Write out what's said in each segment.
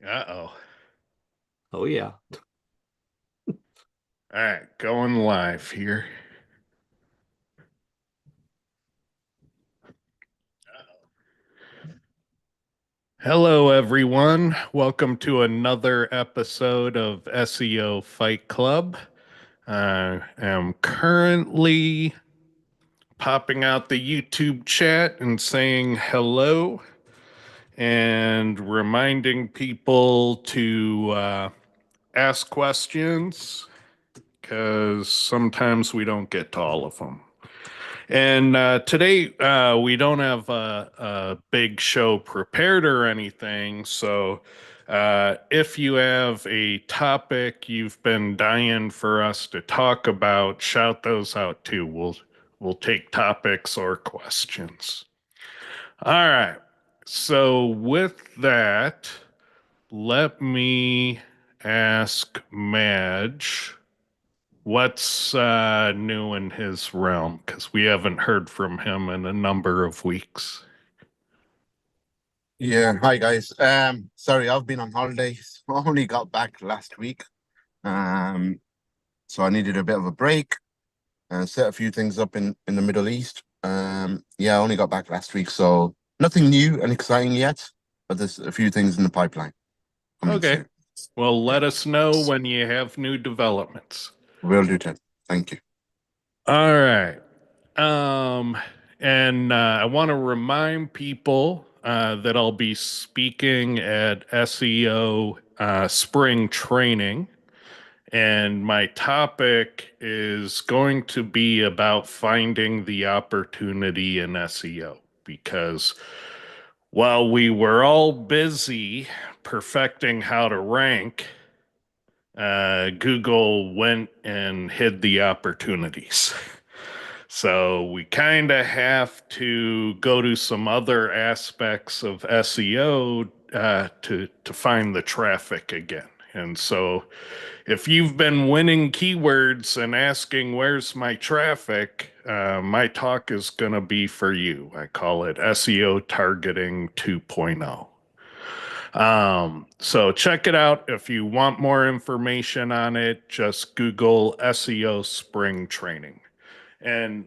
Uh-oh. Oh yeah. All right, going live here. Hello, everyone. Welcome to another episode of SEO Fight Club. I am currently popping out the YouTube chat and saying hello and reminding people to ask questions because sometimes we don't get to all of them. And today we don't have a big show prepared or anything. So if you have a topic you've been dying for us to talk about, shout those out too. We'll take topics or questions. All right. So with that, let me ask Madge. What's new in his realm? Because we haven't heard from him in a number of weeks. Yeah, hi guys. Sorry, I've been on holidays. I only got back last week. Um, so I needed a bit of a break and set a few things up in the Middle East. Yeah, I only got back last week, so nothing new and exciting yet, but there's a few things in the pipeline coming Okay. soon. Well, Yeah, let us know when you have new developments. will do, Ted. Thank you. All right. Um, and I want to remind people that I'll be speaking at SEO spring training. And my topic is going to be about finding the opportunity in SEO because while we were all busy perfecting how to rank, Google went and hid the opportunities. So we kind of have to go to some other aspects of SEO to find the traffic again. And so if you've been winning keywords and asking where's my traffic, my talk is going to be for you. I call it SEO Targeting 2.0. So check it out. If you want more information on it, just Google SEO Spring Training. And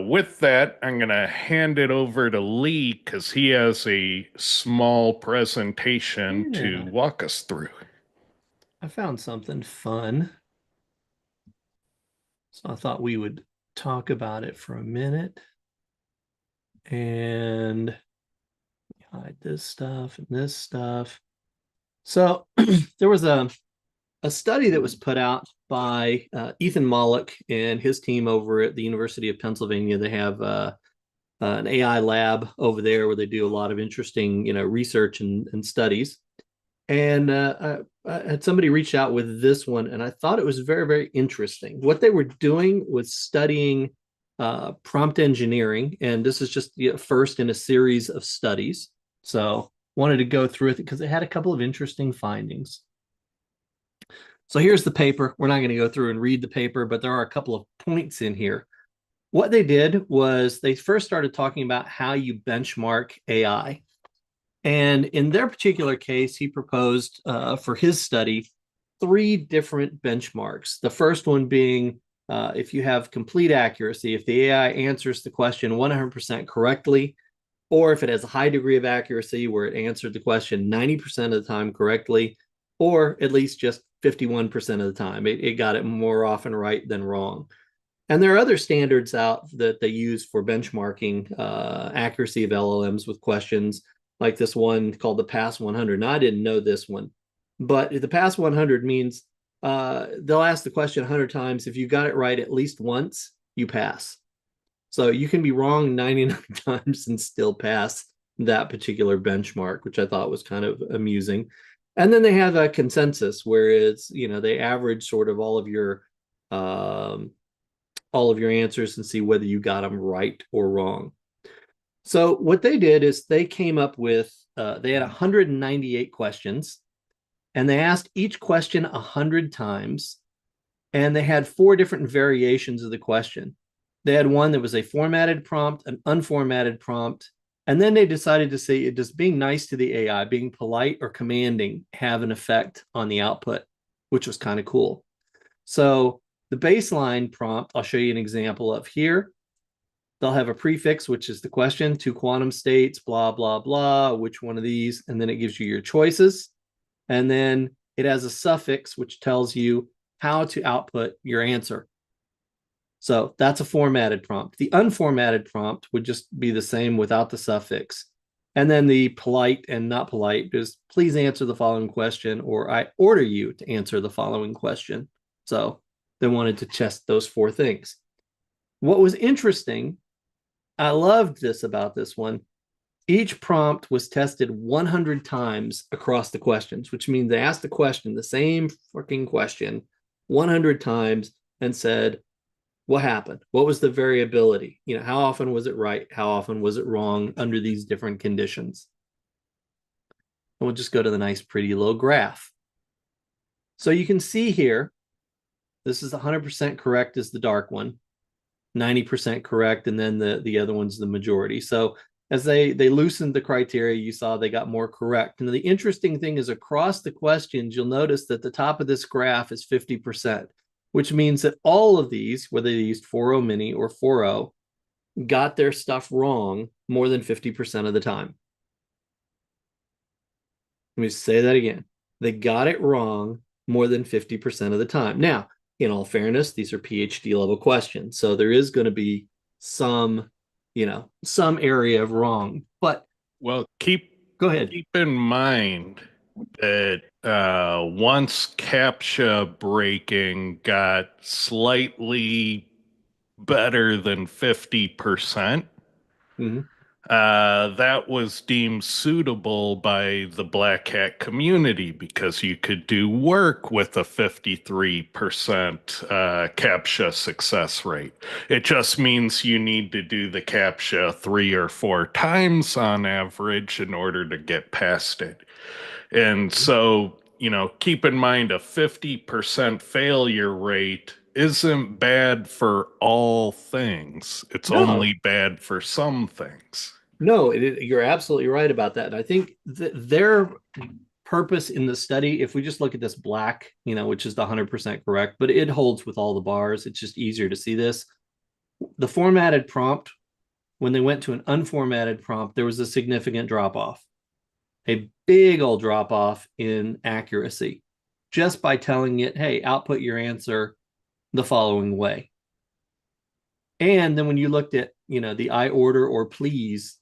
with that, I'm going to hand it over to Lee because he has a small presentation to Yeah. walk us through. I found something fun. So I thought we would talk about it for a minute and hide this stuff and this stuff. So there was a study that was put out by Ethan Mollick and his team over at the University of Pennsylvania. They have an AI lab over there where they do a lot of interesting, research and studies. And I had somebody reach out with this one, and I thought it was very, very interesting. What they were doing was studying prompt engineering, and this is just first in a series of studies. So wanted to go through it because they had a couple of interesting findings. So here's the paper. We're not going to go through and read the paper, but there are a couple of points in here. What they did was they first started talking about how you benchmark AI. And in their particular case, he proposed for his study three different benchmarks. The first one being if you have complete accuracy, if the AI answers the question 100% correctly, or if it has a high degree of accuracy where it answered the question 90% of the time correctly, or at least just 51% of the time. It got it more often right than wrong. And there are other standards out that they use for benchmarking accuracy of LLMs with questions like this one called the Pass 100. Now, I didn't know this one, but the Pass 100 means they'll ask the question 100 times. If you got it right at least once, you pass. So you can be wrong 99 times and still pass that particular benchmark, which I thought was kind of amusing. And then they have a consensus where it's, they average sort of um, all of your answers and see whether you got them right or wrong. So what they did is they came up with they had 198 questions and they asked each question 100 times and they had four different variations of the question. They had one that was a formatted prompt, an unformatted prompt, And then they decided to say, does being nice to the AI, being polite or commanding, have an effect on the output, which was kind of cool. So the baseline prompt, I'll show you an example of here. They'll have a prefix, which is the question, 2 quantum states, blah, blah, blah, which one of these? And then it gives you your choices. And then it has a suffix, which tells you how to output your answer. So that's a formatted prompt. The unformatted prompt would just be the same without the suffix. And then the polite and not polite is please answer the following question, or I order you to answer the following question. So they wanted to test those 4 things. What was interesting, I loved this about this one. Each prompt was tested 100 times across the questions, which means they asked the question, the same fucking question, 100 times and said, what happened? What was the variability? How often was it right? How often was it wrong under these different conditions? And we'll just go to the nice, pretty little graph. So you can see here, this is 100% correct is the dark one, 90% correct, and then the other one's the majority. So as they loosened the criteria, you saw they got more correct. And the interesting thing is across the questions, you'll notice that the top of this graph is 50%. Which means that all of these, whether they used 4.0 mini or 4.0, got their stuff wrong more than 50% of the time. Let me say that again. They got it wrong more than 50% of the time. Now, in all fairness, these are PhD level questions. So there is going to be some area of wrong. But Well, go ahead. keep in mind that once CAPTCHA breaking got slightly better than 50%, Mm-hmm. that was deemed suitable by the Black Hat community because you could do work with a 53% CAPTCHA success rate. It just means you need to do the CAPTCHA 3 or 4 times on average in order to get past it. And so, keep in mind a 50% failure rate isn't bad for all things. It's No, only bad for some things. no, you're absolutely right about that. And I think their purpose in the study, if we just look at this black, which is the 100% correct, but it holds with all the bars. It's just easier to see this. The formatted prompt, when they went to an unformatted prompt, there was a significant drop off, a big old drop off in accuracy just by telling it, hey, output your answer the following way. And then when you looked at, the I order or please,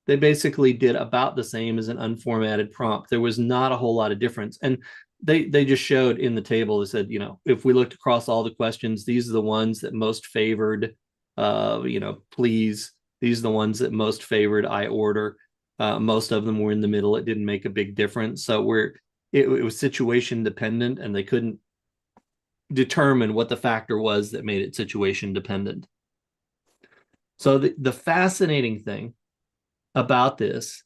they basically did about the same as an unformatted prompt. There was not a whole lot of difference. And they just showed in the table, they said, if we looked across all the questions, these are the ones that most favored, please. These are the ones that most favored I order. Most of them were in the middle. It didn't make a big difference. So it was situation dependent, and they couldn't determine what the factor was that made it situation dependent. So the fascinating thing about this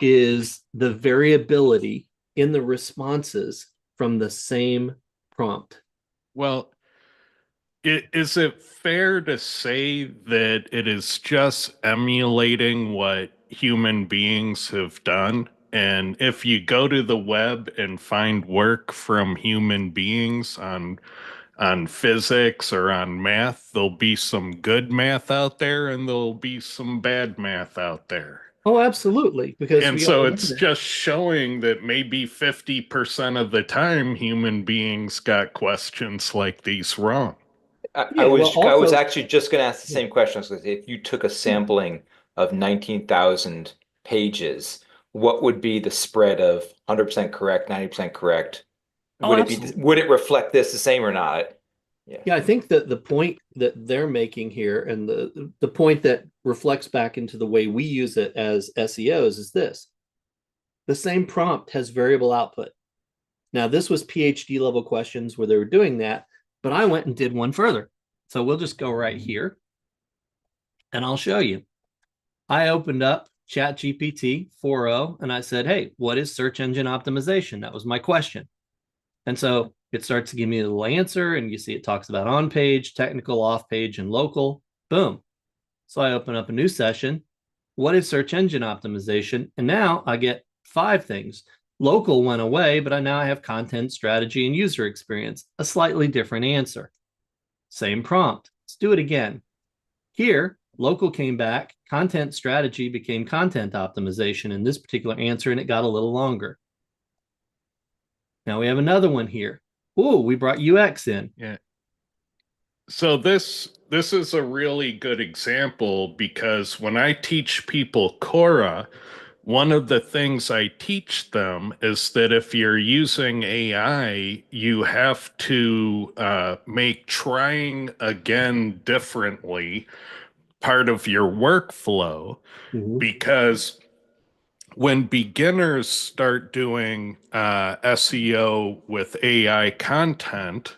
is the variability in the responses from the same prompt. Well, is it fair to say that it is just emulating what human beings have done? And if you go to the web and find work from human beings on physics or on math, there'll be some good math out there and there'll be some bad math out there. Oh, absolutely. Because And we got to so it's remember. just showing that maybe 50% of the time human beings got questions like these wrong. Yeah. Well, I was also, actually just going to ask the same question. So if you took a sampling of 19,000 pages, what would be the spread of 100% correct, 90% correct? oh, absolutely. Would it reflect this the same or not? Yeah. Yeah, I think that the point that they're making here, and the point that reflects back into the way we use it as SEOs, is this: the same prompt has variable output. Now, this was PhD level questions where they were doing that, but I went and did one further. So we'll just go right here and I'll show you. I opened up ChatGPT 4.0 and I said, hey, what is search engine optimization? That was my question. And so it starts to give me a little answer, and you see it talks about on page, technical, off page, and local. Boom. So I open up a new session what is search engine optimization? And now I get 5 things. Local went away, but now I have content strategy and user experience, a slightly different answer. Same prompt. Let's do it again. Here, local came back, content strategy became content optimization in this particular answer, and it got a little longer. Now we have another one here. Oh, we brought UX in. Yeah. So this is a really good example because when I teach people Cora, one of the things I teach them is that if you're using AI, you have to make trying again differently part of your workflow Mhm. because when beginners start doing SEO with AI content,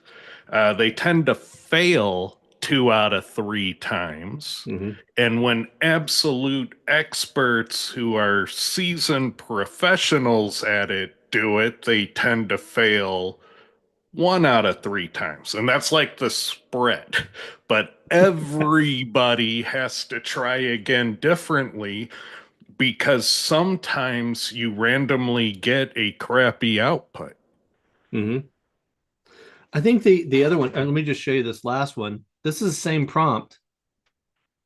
they tend to fail 2 out of 3 times. Mhm. And when absolute experts who are seasoned professionals at it do it, they tend to fail 1 out of 3 times. And that's like the spread. But everybody has to try again differently because sometimes you randomly get a crappy output. Mhm. I think the other one, and let me just show you this last one. This is the same prompt.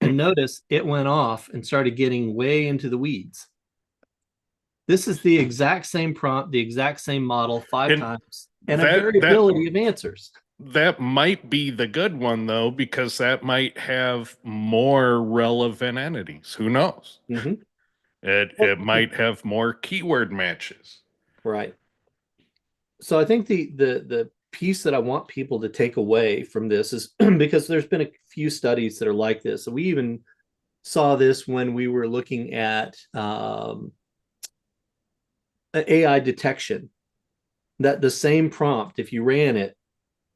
And notice it went off and started getting way into the weeds. This is the exact same prompt, the exact same model 5 And times, and a that variability of answers. that might be the good one though, because that might have more relevant entities. Who knows? Mhm. It might have more keyword matches. Right. So I think the piece that I want people to take away from this is because there's been a few studies that are like this. So we even saw this when we were looking at AI detection. That the same prompt, if you ran it,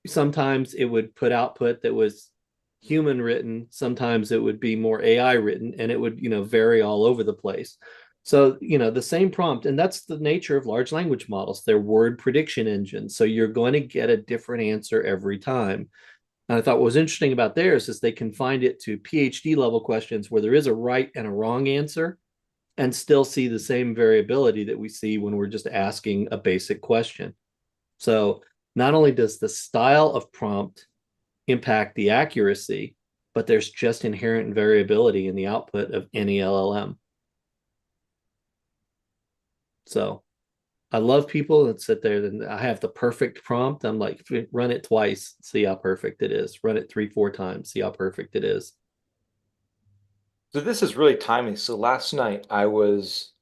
sometimes it would put output that was human written, sometimes it would be more AI written, and it would, vary all over the place. So, the same prompt, and that's the nature of large language models. They're word prediction engines. So you're going to get a different answer every time. And I thought what was interesting about theirs is they confined it to PhD level questions where there is a right and a wrong answer and still see the same variability that we see when we're just asking a basic question. So not only does the style of prompt impact the accuracy, but there's just inherent variability in the output of any LLM. So I love people that sit there and I have the perfect prompt. I'm like, run it twice, see how perfect it is. Run it 3, 4 times, see how perfect it is. So this is really timely. So last night I was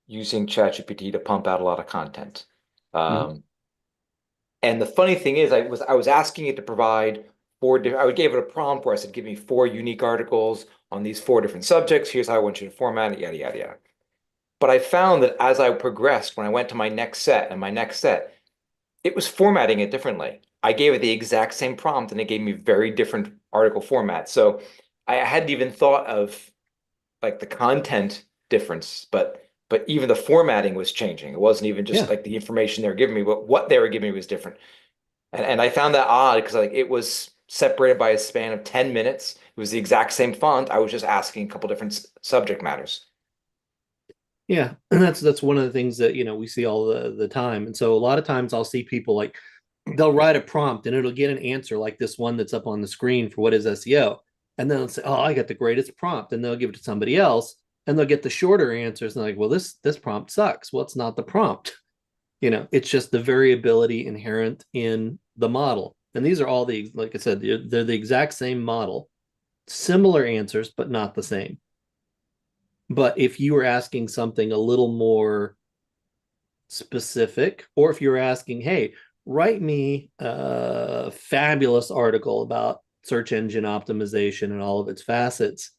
using ChatGPT to pump out a lot of content. Mhm. Um, and the funny thing is, I was asking it to provide 4 different. I would give it a prompt where I said, "Give me 4 unique articles on these 4 different subjects. Here's how I want you to format it, yada yada yada." But I found that as I progressed, when I went to my next set and my next set, it was formatting it differently. I gave it the exact same prompt and it gave me very different article formats. So I hadn't even thought of like the content difference, but even the formatting was changing. It wasn't even just Yeah. like the information they were giving me, but what they were giving me was different. And I found that odd because like it was separated by a span of 10 minutes. It was the exact same font. I was just asking a couple different subject matters. Yeah. And that's one of the things that, we see all the time. And so a lot of times I'll see people like they'll write a prompt and it'll get an answer like this one that's up on the screen for what is SEO. And then they'll say, "Oh, I got the greatest prompt." And they'll give it to somebody else and they'll get the shorter answers. And they're like, "Well, this prompt sucks." Well, it's not the prompt. It's just the variability inherent in the model. And these are all like I said, they're the exact same model, similar answers, but not the same. But if you were asking something a little more specific, or if you're asking, "Hey, write me a fabulous article about search engine optimization and all of its facets,"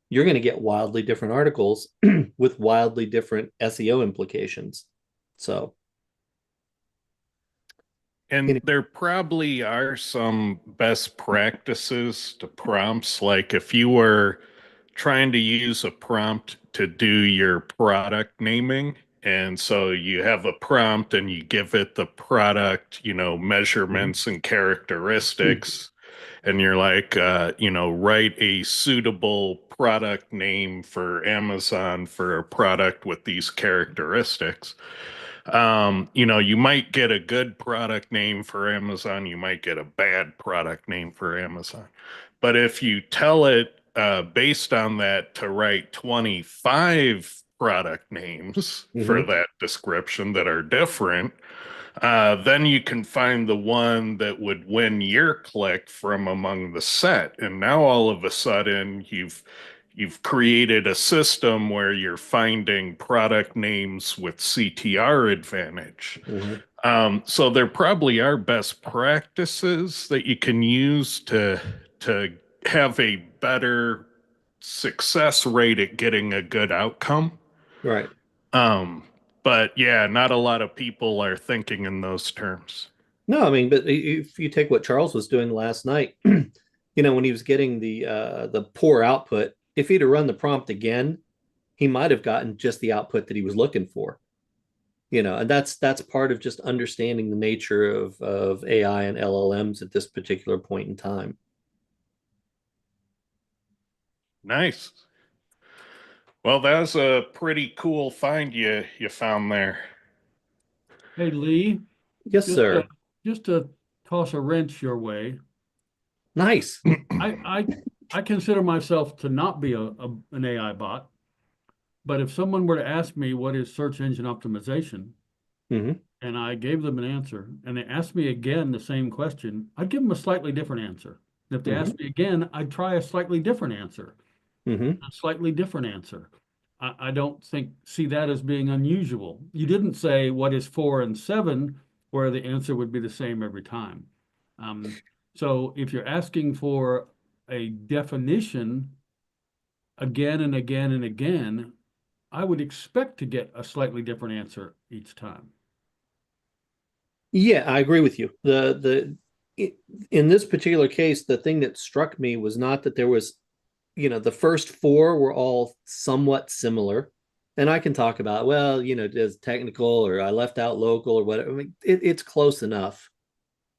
you're going to get wildly different articles with wildly different SEO implications. So, And anyway. there probably are some best practices to prompts. Like if you were trying to use a prompt to do your product naming, and so you have a prompt and you give it the product, measurements and characteristics. and you're like, write a suitable product name for Amazon for a product with these characteristics. You might get a good product name for Amazon, you might get a bad product name for Amazon. But if you tell it based on that to write 25 product names for Hmm. that description that are different, then you can find the one that would win your click from among the set. And now all of a sudden you've created a system where you're finding product names with CTR advantage. Hmm. So there probably are best practices that you can use to have a better success rate at getting a good outcome. Right. Um, but yeah, not a lot of people are thinking in those terms. No, I mean, but if you take what Charles was doing last night, when he was getting the poor output, if he'd have run the prompt again, he might have gotten just the output that he was looking for. And that's part of just understanding the nature of AI and LLMs at this particular point in time. Nice. Well, that was a pretty cool find you found there. Hey, Lee, Yes, just to, sir. just to toss a wrench your way, Nice. I I, I consider myself to not be an AI bot, but if someone were to ask me what is search engine optimization, Hmm. and I gave them an answer, and they asked me again the same question, I'd give them a slightly different answer. If they Hmm. asked me again, I'd try a slightly different answer, Hmm. a slightly different answer. I don't see that as being unusual. You didn't say what is 4 and 7, where the answer would be the same every time. Um, so if you're asking for a definition again and again and again, I would expect to get a slightly different answer each time. Yeah, I agree with you. In this particular case, the thing that struck me was not that there was, the first four were all somewhat similar. And I can talk about, well, as technical or I left out local or whatever. I mean, it's close enough.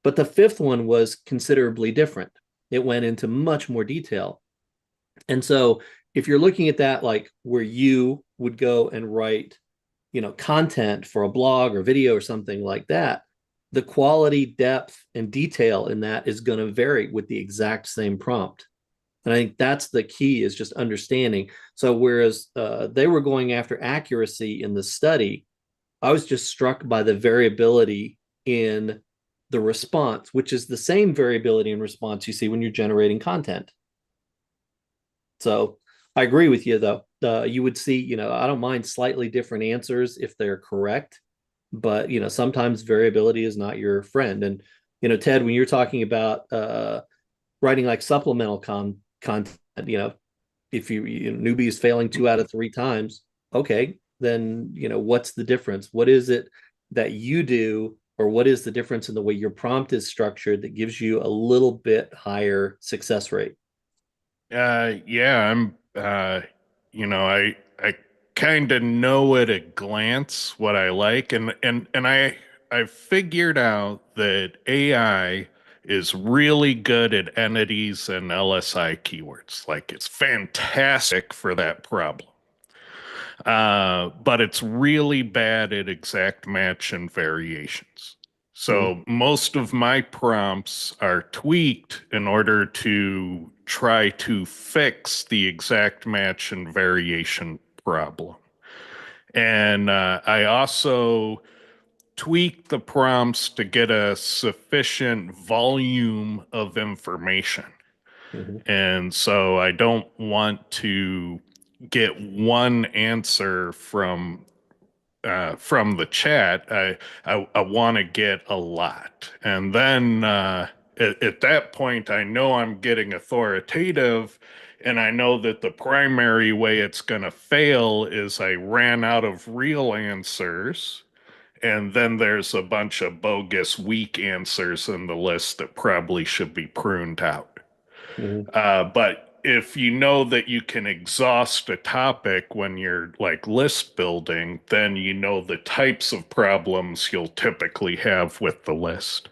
But the fifth one was considerably different. It went into much more detail. And so if you're looking at that, like where you would go and write, content for a blog or video or something like that, the quality, depth, and detail in that is going to vary with the exact same prompt. And I think that's the key is just understanding. So whereas they were going after accuracy in the study, I was just struck by the variability in the response, which is the same variability in response you see when you're generating content. So I agree with you though. You would see, I don't mind slightly different answers if they're correct, but sometimes variability is not your friend. And Ted, when you're talking about writing like supplemental content, if newbie is failing 2 out of 3 times, okay, then what's the difference? What is it that you do, or what is the difference in the way your prompt is structured that gives you a little bit higher success rate? Yeah, I kind of know at a glance what I like, and I figured out that AI is really good at entities and LSI keywords. Like it's fantastic for that problem. But it's really bad at exact match and variations. Mm-hmm. So most of my prompts are tweaked in order to try to fix the exact match and variation problem. And I also tweak the prompts to get a sufficient volume of information. Mm-hmm. And so I don't want to get one answer from the chat. I want to get a lot, and then at that point, I know I'm getting authoritative, and I know that the primary way it's going to fail is I ran out of real answers. And then there's a bunch of bogus weak answers in the list that probably should be pruned out. Mm-hmm. But if you know that you can exhaust a topic when you're like list building, then you know the types of problems you'll typically have with the list.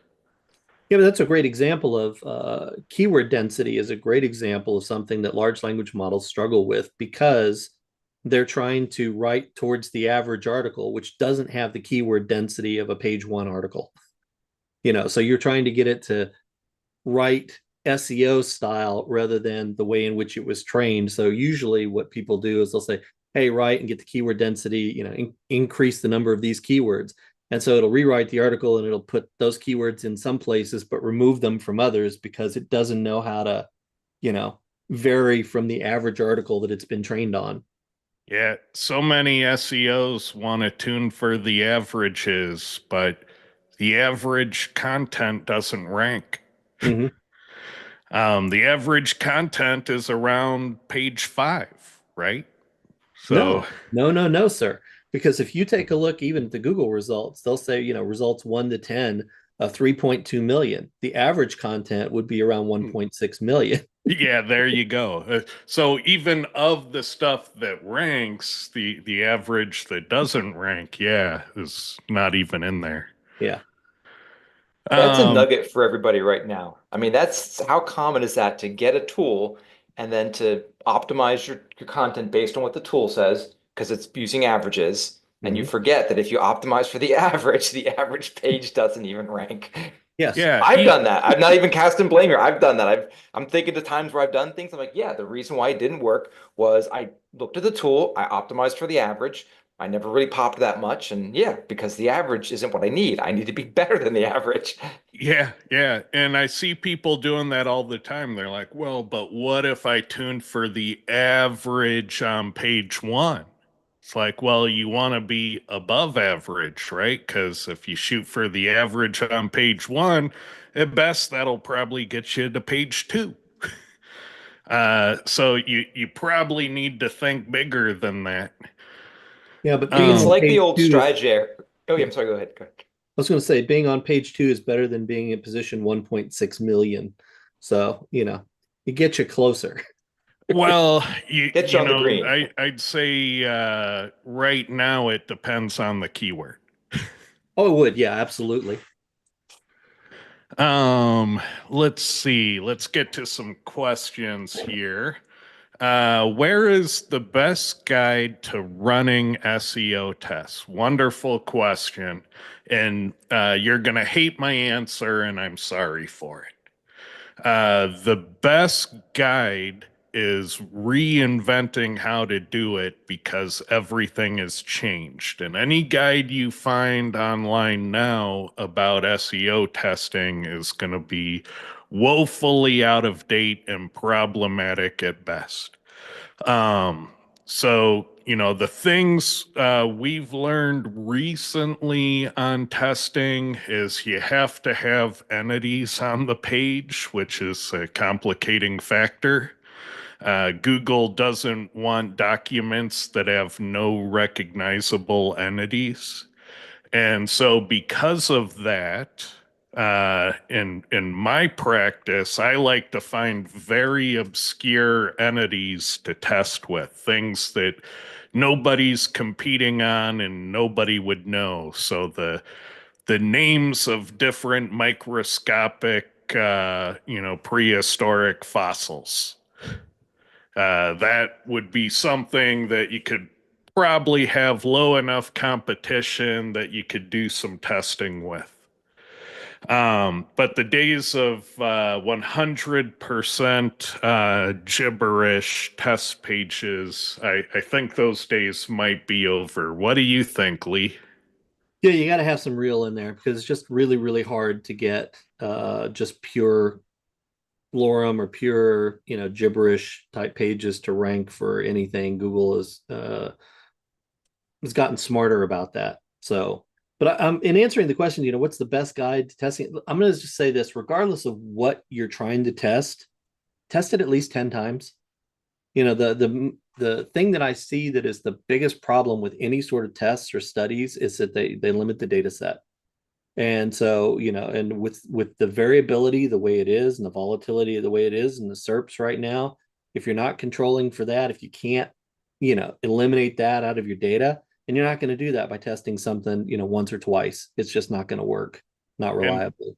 Yeah, but that's a great example of keyword density is a great example of something that large language models struggle with because they're trying to write towards the average article, which doesn't have the keyword density of a page one article. So you're trying to get it to write SEO style rather than the way in which it was trained. So usually what people do is they'll say, hey, write and get the keyword density, increase the number of these keywords. And so it'll rewrite the article and it'll put those keywords in some places, but remove them from others because it doesn't know how to, vary from the average article that it's been trained on. Yeah, so many SEOs want to tune for the averages, but the average content doesn't rank. Mm-hmm. The average content is around page 5, right? So, No, no, no, no, sir. Because if you take a look even at the Google results, they'll say, results 1 to 10, 3.2 million. The average content would be around 1.6 million. yeah, there you go. So even of the stuff that ranks, the average that doesn't rank, yeah, is not even in there. Yeah. That's a Um, nugget for everybody right now. I mean, that's how common is that to get a tool and then to optimize your content based on what the tool says, because it's using averages. And you Mm-hmm. forget that if you optimize for the average page doesn't even rank. Yes. yeah, I've done that. I've not even casting blame here. I've done that. I'm thinking the times where I've done things. I'm like, yeah, the reason why it didn't work was I looked at the tool, I optimized for the average. I never really popped that much. And yeah, because the average isn't what I need. I need to be better than the average. yeah. And I see people doing that all the time. They're like, well, but what if I tuned for the average on page 1? It's like, well, you want to be above average, right? Because if you shoot for the average on page 1, at best, that'll probably get you to page 2. So you probably need to think bigger than that. Yeah, but being It's Um, on like the page old two is, strategy. Oh, yeah, yeah, I'm sorry. Go ahead. Go ahead. I was going to say being on page two is better than being in position 1.6 million. So, it gets you closer. well, Get you on the green. I'd say right now it depends on the keyword. Oh, it would. Yeah, absolutely. Um, let's see. Let's get to some questions here. Where is the best guide to running SEO tests? Wonderful question. And you're going to hate my answer, and I'm sorry for it. The best guide is reinventing how to do it because everything has changed. And any guide you find online now about SEO testing is going to be woefully out of date and problematic at best. Um, the things we've learned recently on testing is you have to have entities on the page, which is a complicating factor. Google doesn't want documents that have no recognizable entities. And so, because of that, in my practice, I like to find very obscure entities to test with, things that nobody's competing on and nobody would know. So the names of different microscopic, prehistoric fossils. That would be something that you could probably have low enough competition that you could do some testing with. But the days of 100% gibberish test pages, I think those days might be over. What do you think, Lee? Yeah, you got to have some real in there because it's just really, really hard to get just pure lorem or pure, gibberish type pages to rank for anything. Google has gotten smarter about that. So, but in answering the question, what's the best guide to testing? I'm going to just say this: regardless of what you're trying to test it at least 10 times. The thing that I see that is the biggest problem with any sort of tests or studies is that they limit the data set. And so, and with the variability the way it is and the volatility the way it is and the SERPs right now, if you're not controlling for that, if you can't, eliminate that out of your data, and you're not going to do that by testing something, once or twice, it's just not going to work, not And reliably.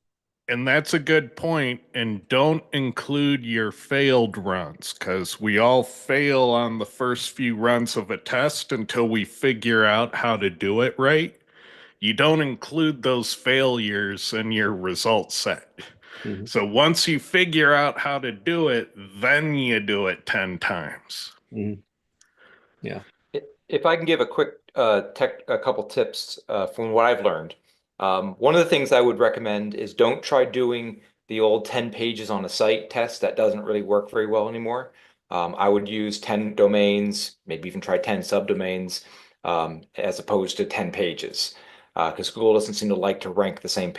And that's a good point. And don't include your failed runs because we all fail on the first few runs of a test until we figure out how to do it right. You don't include those failures in your result set. Mhm. So once you figure out how to do it, then you do it 10 times. Mhm. Yeah. If I can give a quick a couple tips from what I've learned. One of the things I would recommend is don't try doing the old 10 pages on a site test. That doesn't really work very well anymore. I would use 10 domains, maybe even try 10 subdomains, as opposed to 10 pages. Because Google doesn't seem to like to rank the same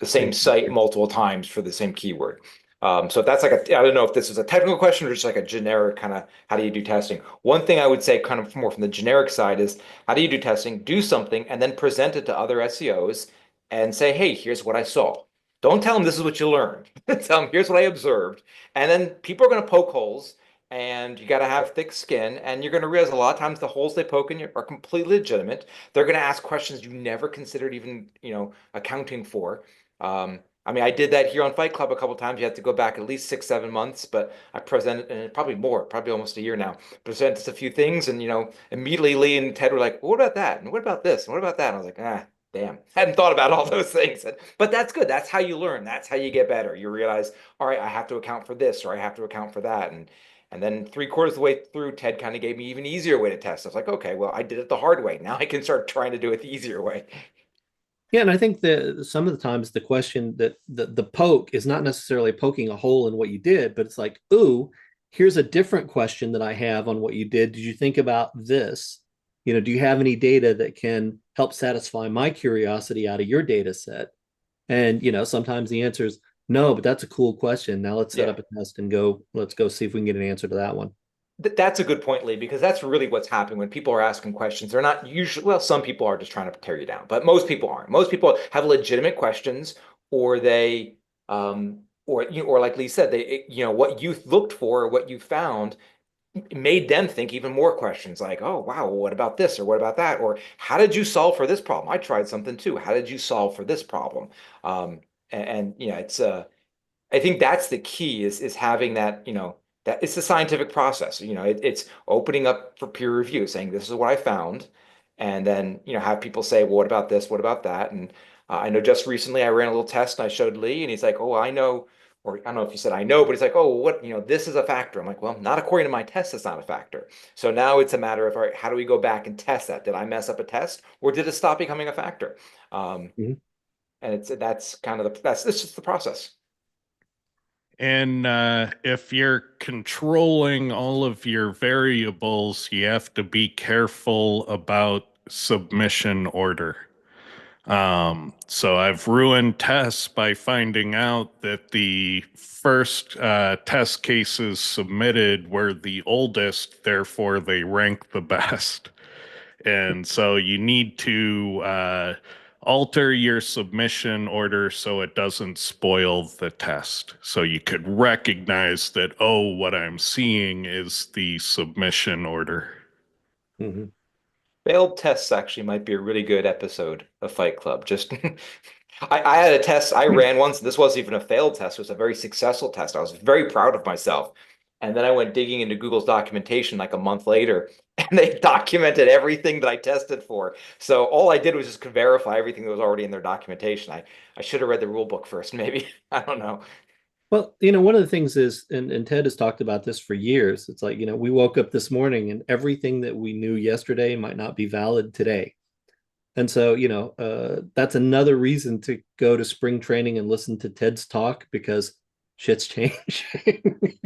Same. site multiple times for the same keyword. So that's like I don't know if this is a technical question or just like a generic kind of how do you do testing? One thing I would say kind of more from the generic side is how do you do testing? Do something and then present it to other SEOs and say, hey, here's what I saw. Don't tell them this is what you learned. Tell them here's what I observed. And then people are going to poke holes and you got to have thick skin and you're going to realize a lot of times the holes they poke in you are completely legitimate. They're going to ask questions you never considered even, accounting for. I mean, I did that here on Fight Club a couple times. You have to go back at least 6, 7 months, but I presented, and probably more, probably almost a year now, presented a few things, and immediately Lee and Ted were like, well, "What about that? And what about this? And what about that?" And I was like, damn, hadn't thought about all those things. But that's good. That's how you learn. That's how you get better. You realize, all right, I have to account for this, or I have to account for that, and then 3/4 of the way through, Ted kind of gave me even easier way to test. I was like, okay, well, I did it the hard way. Now I can start trying to do it the easier way. Yeah, and I think that some of the times the question that the poke is not necessarily poking a hole in what you did, but it's like, ooh, here's a different question that I have on what you did. Did you think about this? Do you have any data that can help satisfy my curiosity out of your data set? And sometimes the answer is no, but that's a cool question. Now let's set Yeah. up a test and let's go see if we can get an answer to that one. That's a good point, Lee, because that's really what's happening when people are asking questions. They're not usually, well, some people are just trying to tear you down, but most people aren't. Most people have legitimate questions, or or like Lee said, what you looked for, or what you found made them think even more questions like, oh, wow, well, what about this? Or what about that? Or how did you solve for this problem? I tried something too. How did you solve for this problem? It's I think that's the key is having that, that it's the scientific process. It's opening up for peer review, saying this is what I found, and then have people say, well, what about this? What about that? And I know just recently I ran a little test and I showed Lee, and he's like, oh, I know, or I don't know if he said I know, but he's like, oh, what, this is a factor. I'm like, well, not according to my test, it's not a factor. So now it's a matter of, all right, how do we go back and test that? Did I mess up a test, or did it stop becoming a factor? Mhm. And that's kind of it's just the process. And if you're controlling all of your variables, you have to be careful about submission order. So I've ruined tests by finding out that the first test cases submitted were the oldest, therefore they rank the best. And so you need to alter your submission order so it doesn't spoil the test. So you could recognize that, oh, what I'm seeing is the submission order. Mhm. Failed tests actually might be a really good episode of Fight Club. Just I had a test I ran once, and this wasn't even a failed test, it was a very successful test. I was very proud of myself. And then I went digging into Google's documentation like a month later, and they documented everything that I tested for. So all I did was just verify everything that was already in their documentation. I should have read the rule book first, maybe. I don't know. Well, one of the things is, and Ted has talked about this for years. It's like, we woke up this morning and everything that we knew yesterday might not be valid today. And so, that's another reason to go to spring training and listen to Ted's talk because shit's changing.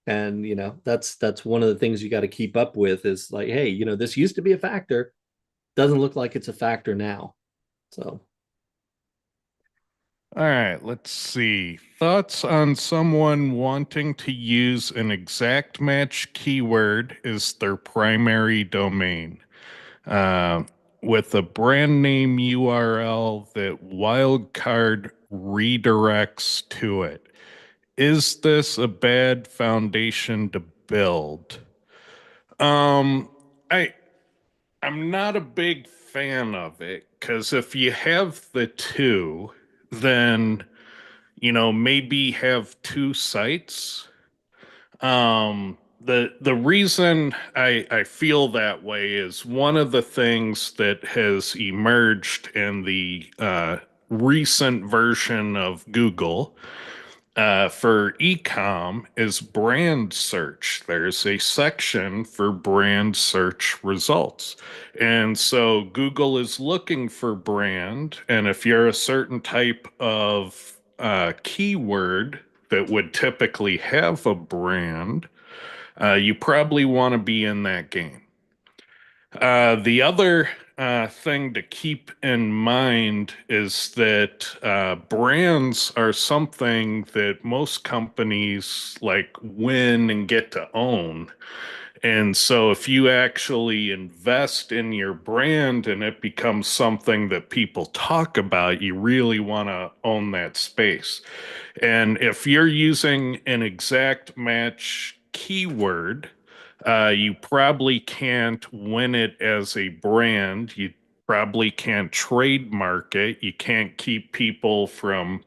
And, that's one of the things you got to keep up with is like, hey, this used to be a factor. Doesn't look like it's a factor now. So, All right, let's see. Thoughts on someone wanting to use an exact match keyword as their primary domain, uh, with a brand name URL that wildcard redirects to it. Is this a bad foundation to build? Um, I I'm not a big fan of it because if you have the two, then, maybe have two sites. The reason I feel that way is one of the things that has emerged in the recent version of Google for ecom is brand search. There's a section for brand search results. And so Google is looking for brand. And if you're a certain type of keyword that would typically have a brand, you probably want to be in that game. The other thing to keep in mind is that brands are something that most companies like win and get to own. And so if you actually invest in your brand and it becomes something that people talk about, you really want to own that space. And if you're using an exact match keyword, you probably can't win it as a brand. You probably can't trademark it. You can't keep people from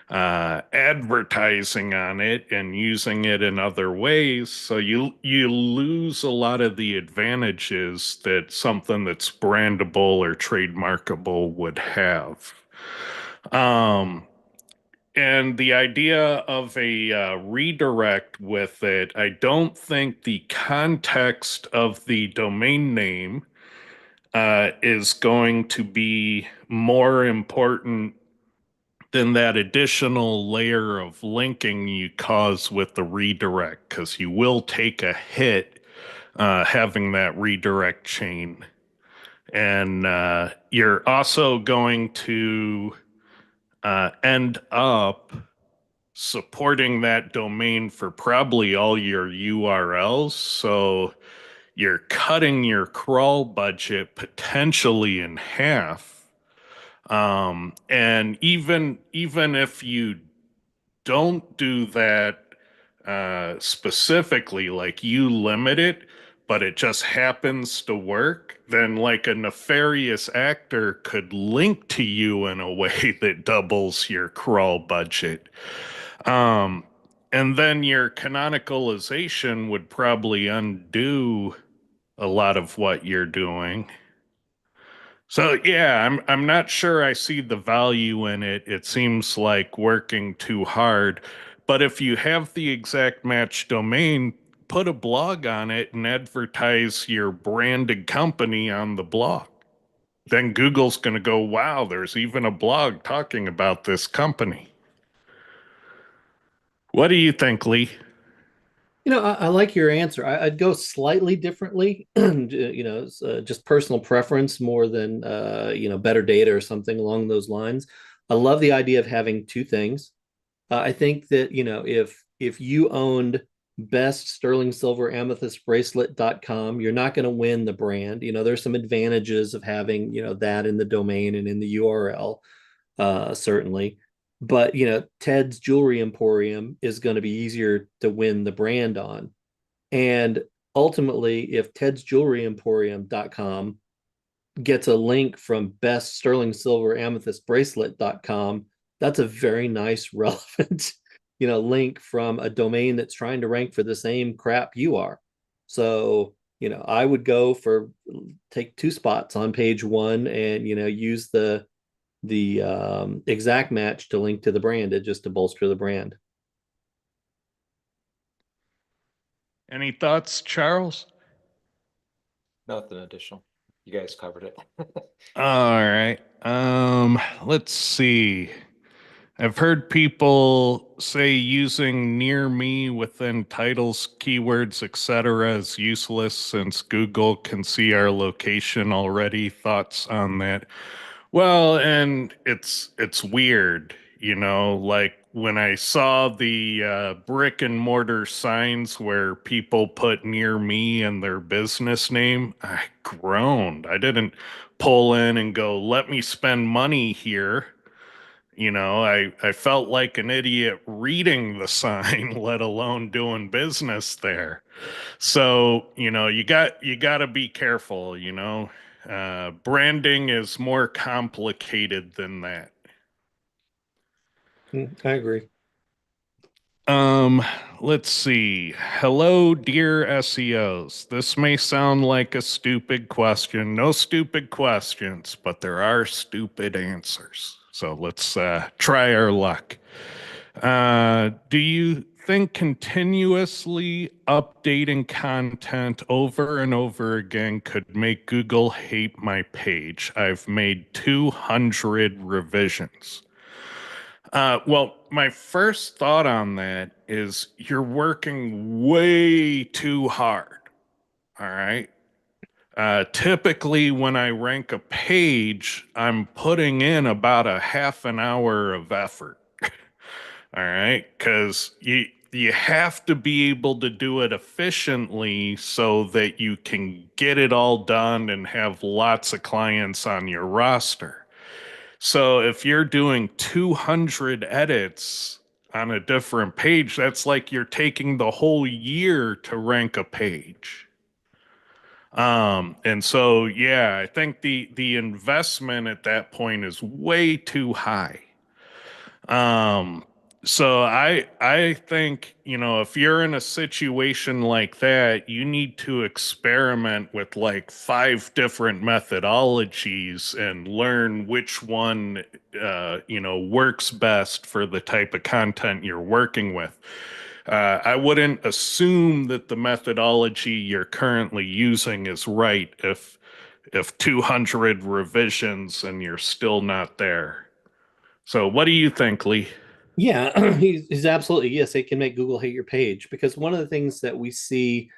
advertising on it and using it in other ways. So you lose a lot of the advantages that something that's brandable or trademarkable would have. Um, and the idea of a redirect with it, I don't think the context of the domain name is going to be more important than that additional layer of linking you cause with the redirect, because you will take a hit having that redirect chain. And you're also going to end up supporting that domain for probably all your URLs. So you're cutting your crawl budget potentially in half. And even if you don't do that specifically, like you limit it, but it just happens to work, then like a nefarious actor could link to you in a way that doubles your crawl budget. Um, and then your canonicalization would probably undo a lot of what you're doing. So yeah, I'm not sure I see the value in it. It seems like working too hard. But if you have the exact match domain, put a blog on it and advertise your branded company on the blog. Then Google's going to go, wow, there's even a blog talking about this company. What do you think, Lee? I like your answer. I'd go slightly differently. It's, just personal preference more than better data or something along those lines. I love the idea of having two things. I think that if you owned best sterling silver amethyst bracelet.com, you're not going to win the brand. There's some advantages of having that in the domain and in the URL, certainly. But Ted's Jewelry Emporium is going to be easier to win the brand on. And ultimately, if Ted's Jewelry Emporium.com gets a link from best sterling silver amethyst bracelet.com, that's a very nice, relevant, link from a domain that's trying to rank for the same crap you are. So, I would go for take two spots on page one and use the exact match to link to the brand just to bolster the brand. Any thoughts, Charles? Nothing additional. You guys covered it. All right. Let's see. I've heard people say using near me within titles, keywords, etc. is useless since Google can see our location already. Thoughts on that? Well, and it's weird, like when I saw the brick and mortar signs where people put near me and their business name, I groaned. I didn't pull in and go, let me spend money here. I felt like an idiot reading the sign, let alone doing business there. So, you got to be careful. Branding is more complicated than that. I agree. Um, let's see. Hello, dear SEOs. This may sound like a stupid question. No stupid questions, but there are stupid answers. So let's try our luck. Do you think continuously updating content over and over again could make Google hate my page? I've made 200 revisions. Well, my first thought on that is you're working way too hard. All right. Typically, when I rank a page, I'm putting in about a half an hour of effort. All right, because you have to be able to do it efficiently so that you can get it all done and have lots of clients on your roster. So if you're doing 200 edits on a different page, that's like you're taking the whole year to rank a page. And so yeah, I think the investment at that point is way too high. Um, so I think, you know, if you're in a situation like that, you need to experiment with like 5 different methodologies and learn which one you know, works best for the type of content you're working with. I wouldn't assume that the methodology you're currently using is right if 200 revisions and you're still not there. So, what do you think, Lee? Yeah, he's absolutely, yes, it can make Google hate your page, because one of the things that we see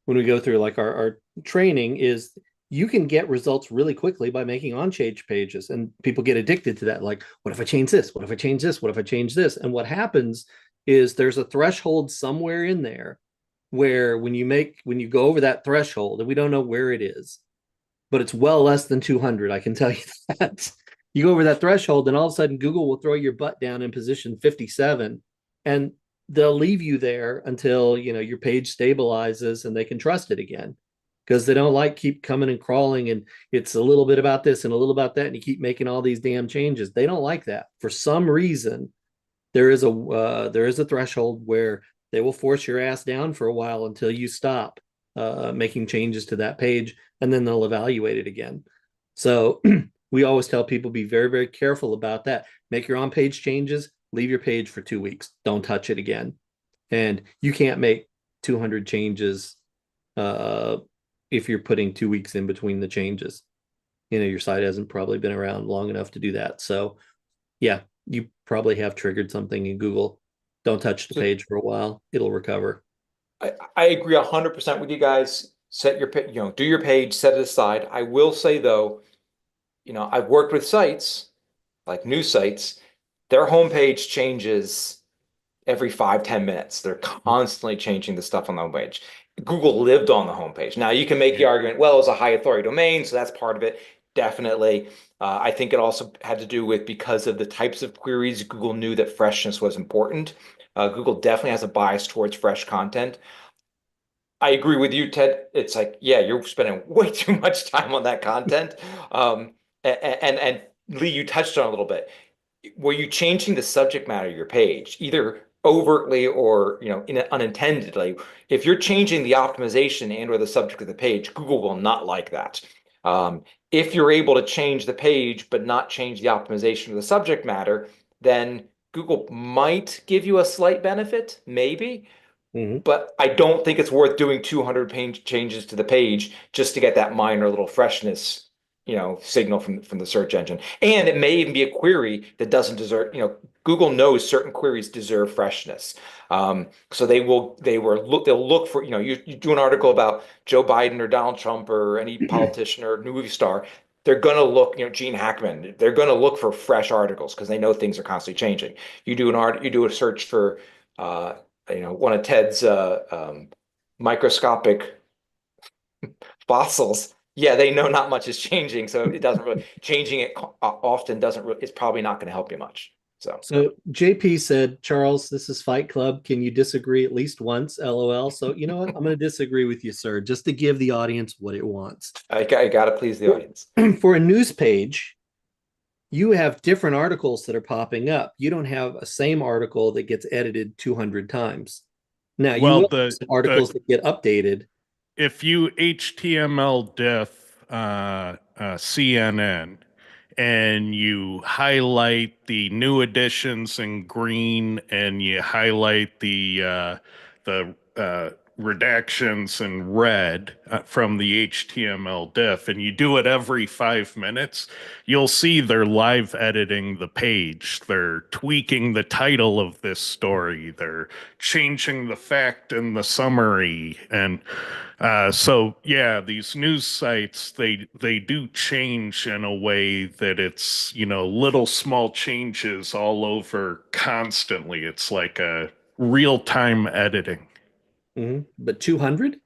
when we go through like our training is you can get results really quickly by making on-page pages, and people get addicted to that. Like, what if I change this? What if I change this? What if I change this? And what happens is there's a threshold somewhere in there where when you go over that threshold, and we don't know where it is, but it's well less than 200, I can tell you that. You go over that threshold, and all of a sudden Google will throw your butt down in position 57, and they'll leave you there until, you know, your page stabilizes and they can trust it again, because they don't like keep coming and crawling, and it's a little bit about this and a little about that, and you keep making all these damn changes. They don't like that. For some reason, there is a threshold where they will force your ass down for a while until you stop making changes to that page, and then they'll evaluate it again. So we always tell people, be very, very careful about that. Make your on-page changes, leave your page for 2 weeks, don't touch it again. And you can't make 200 changes uh, if you're putting 2 weeks in between the changes. You know, your site hasn't probably been around long enough to do that. So yeah, you probably have triggered something in Google. Don't touch the So page for a while. It'll recover. I agree 100% with you guys. Set your, you know, do your page, set it aside. I will say though, you know, I've worked with sites like news sites. Their homepage changes every 5, 10 minutes. They're constantly changing the stuff on the homepage. Google lived on the homepage. Now you can make the argument, well, it's a high authority domain, so that's part of it. Definitely. I think it also had to do with because of the types of queries, Google knew that freshness was important. Google definitely has a bias towards fresh content. I agree with you, Ted. It's like, yeah, you're spending way too much time on that content. And Lee, you touched on it a little bit. Were you changing the subject matter of your page, either overtly or, you know, unintendedly? If you're changing the optimization and or the subject of the page, Google will not like that. If you're able to change the page but not change the optimization of the subject matter, then Google might give you a slight benefit, maybe. Mhm. But I don't think it's worth doing 200 page changes to the page just to get that minor little freshness, you know, signal from the search engine. And it may even be a query that doesn't deserve, you know, Google knows certain queries deserve freshness. So they'll look for, you know, you do an article about Joe Biden or Donald Trump or any politician or movie star. They're going to look, you know, Gene Hackman, they're going to look for fresh articles because they know things are constantly changing. You do a search for, uh, you know, one of Ted's microscopic fossils. Yeah, they know not much is changing, so it doesn't really changing it often doesn't really, it's probably not going to help you much. So So JP said, Charles, this is Fight Club. Can you disagree at least once? LOL. So you know what? I'm going to disagree with you, sir, just to give the audience what it wants. I got to please the audience. For a news page, you have different articles that are popping up. You don't have a same article that gets edited 200 times. Now, you Well, will have some articles that get updated. if you HTML diff CNN and you highlight the new editions in green and you highlight the redactions in red from the HTML diff, and you do it every 5 minutes, you'll see they're live editing the page. They're tweaking the title of this story. They're changing the fact in the summary. And so yeah, these news sites, they do change in a way that it's, little small changes all over constantly. It's like a real-time editing. But 200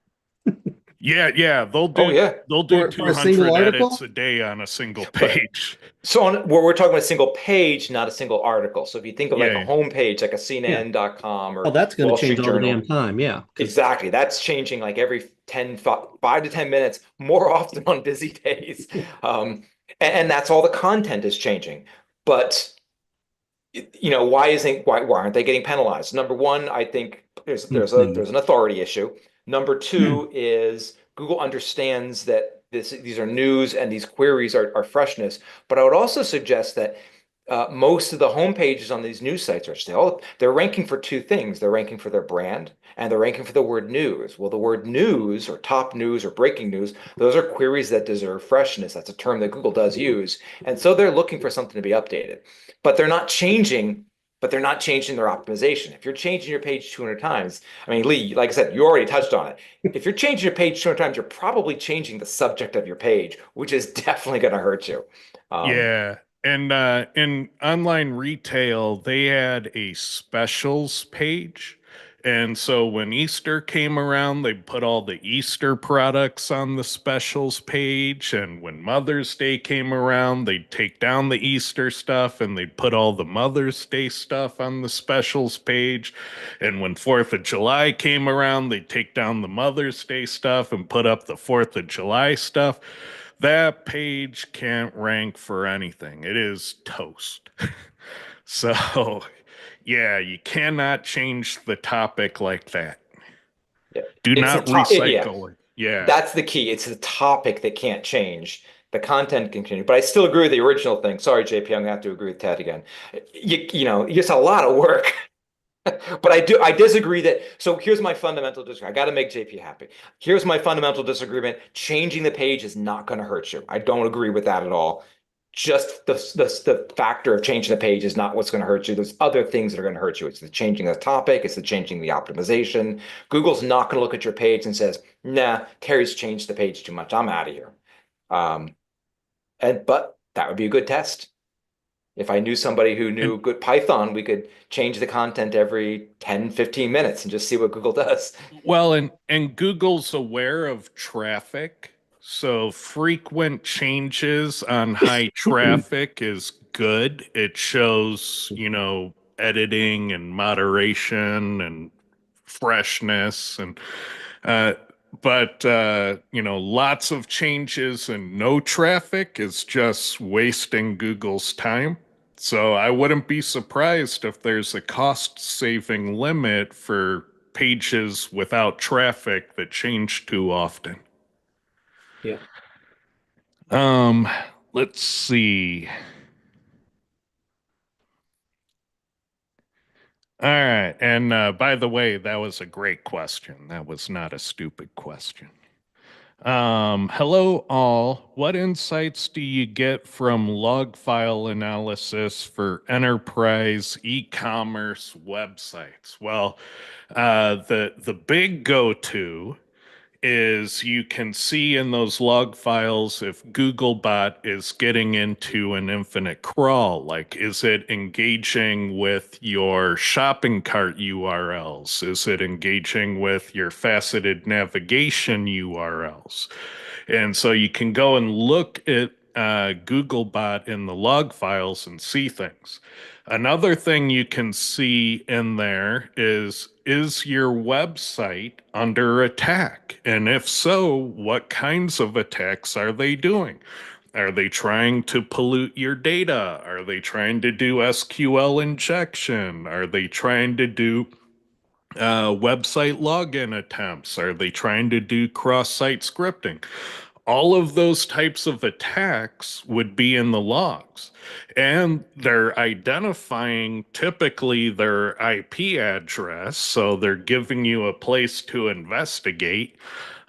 Yeah, they'll Oh do yeah. they'll do for a single 200 edits article? a day on a single But page. so we're talking about a single page, not a single article. So if you think of like a Yeah. home page, like a Yeah. CNN.com Oh, or that's going to Wall change Street all the Journal, damn time. Yeah. Because exactly. That's changing like every 5 to 10 minutes, more often on busy days. And that's all the content is changing. But why aren't they getting penalized? Number one, I think there's an authority issue. Number two is Google understands that these are news and these queries are freshness. But I would also suggest that most of the home pages on these news sites are still, they're ranking for two things. They're ranking for their brand and they're ranking for the word news. Well, the word news or top news or breaking news, those are queries that deserve freshness. That's a term that Google does use. And so they're looking for something to be updated. But they're not changing, their optimization. If you're changing your page 200 times, I mean, Lee, like I said, you already touched on it. If you're changing your page 200 times, you're probably changing the subject of your page, which is definitely going to hurt you. Um, Yeah. And in online retail, they had a specials page. And so when Easter came around, they put all the Easter products on the specials page. And when Mother's Day came around, they'd take down the Easter stuff and they'd put all the Mother's Day stuff on the specials page. And when 4th of July came around, they'd take down the Mother's Day stuff and put up the 4th of July stuff. That page can't rank for anything. It is toast. So, yeah, you cannot change the topic like that. yeah. Do It's the not top, yeah. recycle it. Yeah. That's the key. It's the topic that can't change. The content can change. But I still agree with the original thing. Sorry, JP, I'm gonna have to agree with Ted again. It's a lot of work. But I disagree that. So here's my fundamental disagreement. I got to make JP happy. Here's my fundamental disagreement. Changing the page is not going to hurt you. I don't agree with that at all. Just the factor of changing the page is not what's going to hurt you. There's other things that are going to hurt you. It's the changing the topic. It's the changing the optimization. Google's not going to look at your page and says, "Nah, Terry's changed the page too much. I'm out of here." Um, but that would be a good test. If I knew somebody who And knew good Python, we could change the content every 10, 15 minutes and just see what Google does. well, and Google's aware of traffic. So frequent changes on high traffic is good. It shows, editing and moderation and freshness and uh but lots of changes and no traffic is just wasting Google's time. So I wouldn't be surprised if there's a cost saving limit for pages without traffic that change too often. yeah. um let's see. All right, and by the way, that was a great question. That was not a stupid question. Hello all. What insights do you get from log file analysis for enterprise e-commerce websites? Well, the big go-to is you can see in those log files if Googlebot is getting into an infinite crawl. Like, is it engaging with your shopping cart URLs? Is it engaging with your faceted navigation URLs? And so you can go and look at Googlebot in the log files and see things. Another thing you can see in there is your website under attack? And if so, what kinds of attacks are they doing? Are they trying to pollute your data? Are they trying to do SQL injection? Are they trying to do website login attempts? Are they trying to do cross-site scripting? All of those types of attacks would be in the logs. And they're identifying typically their IP address. So they're giving you a place to investigate.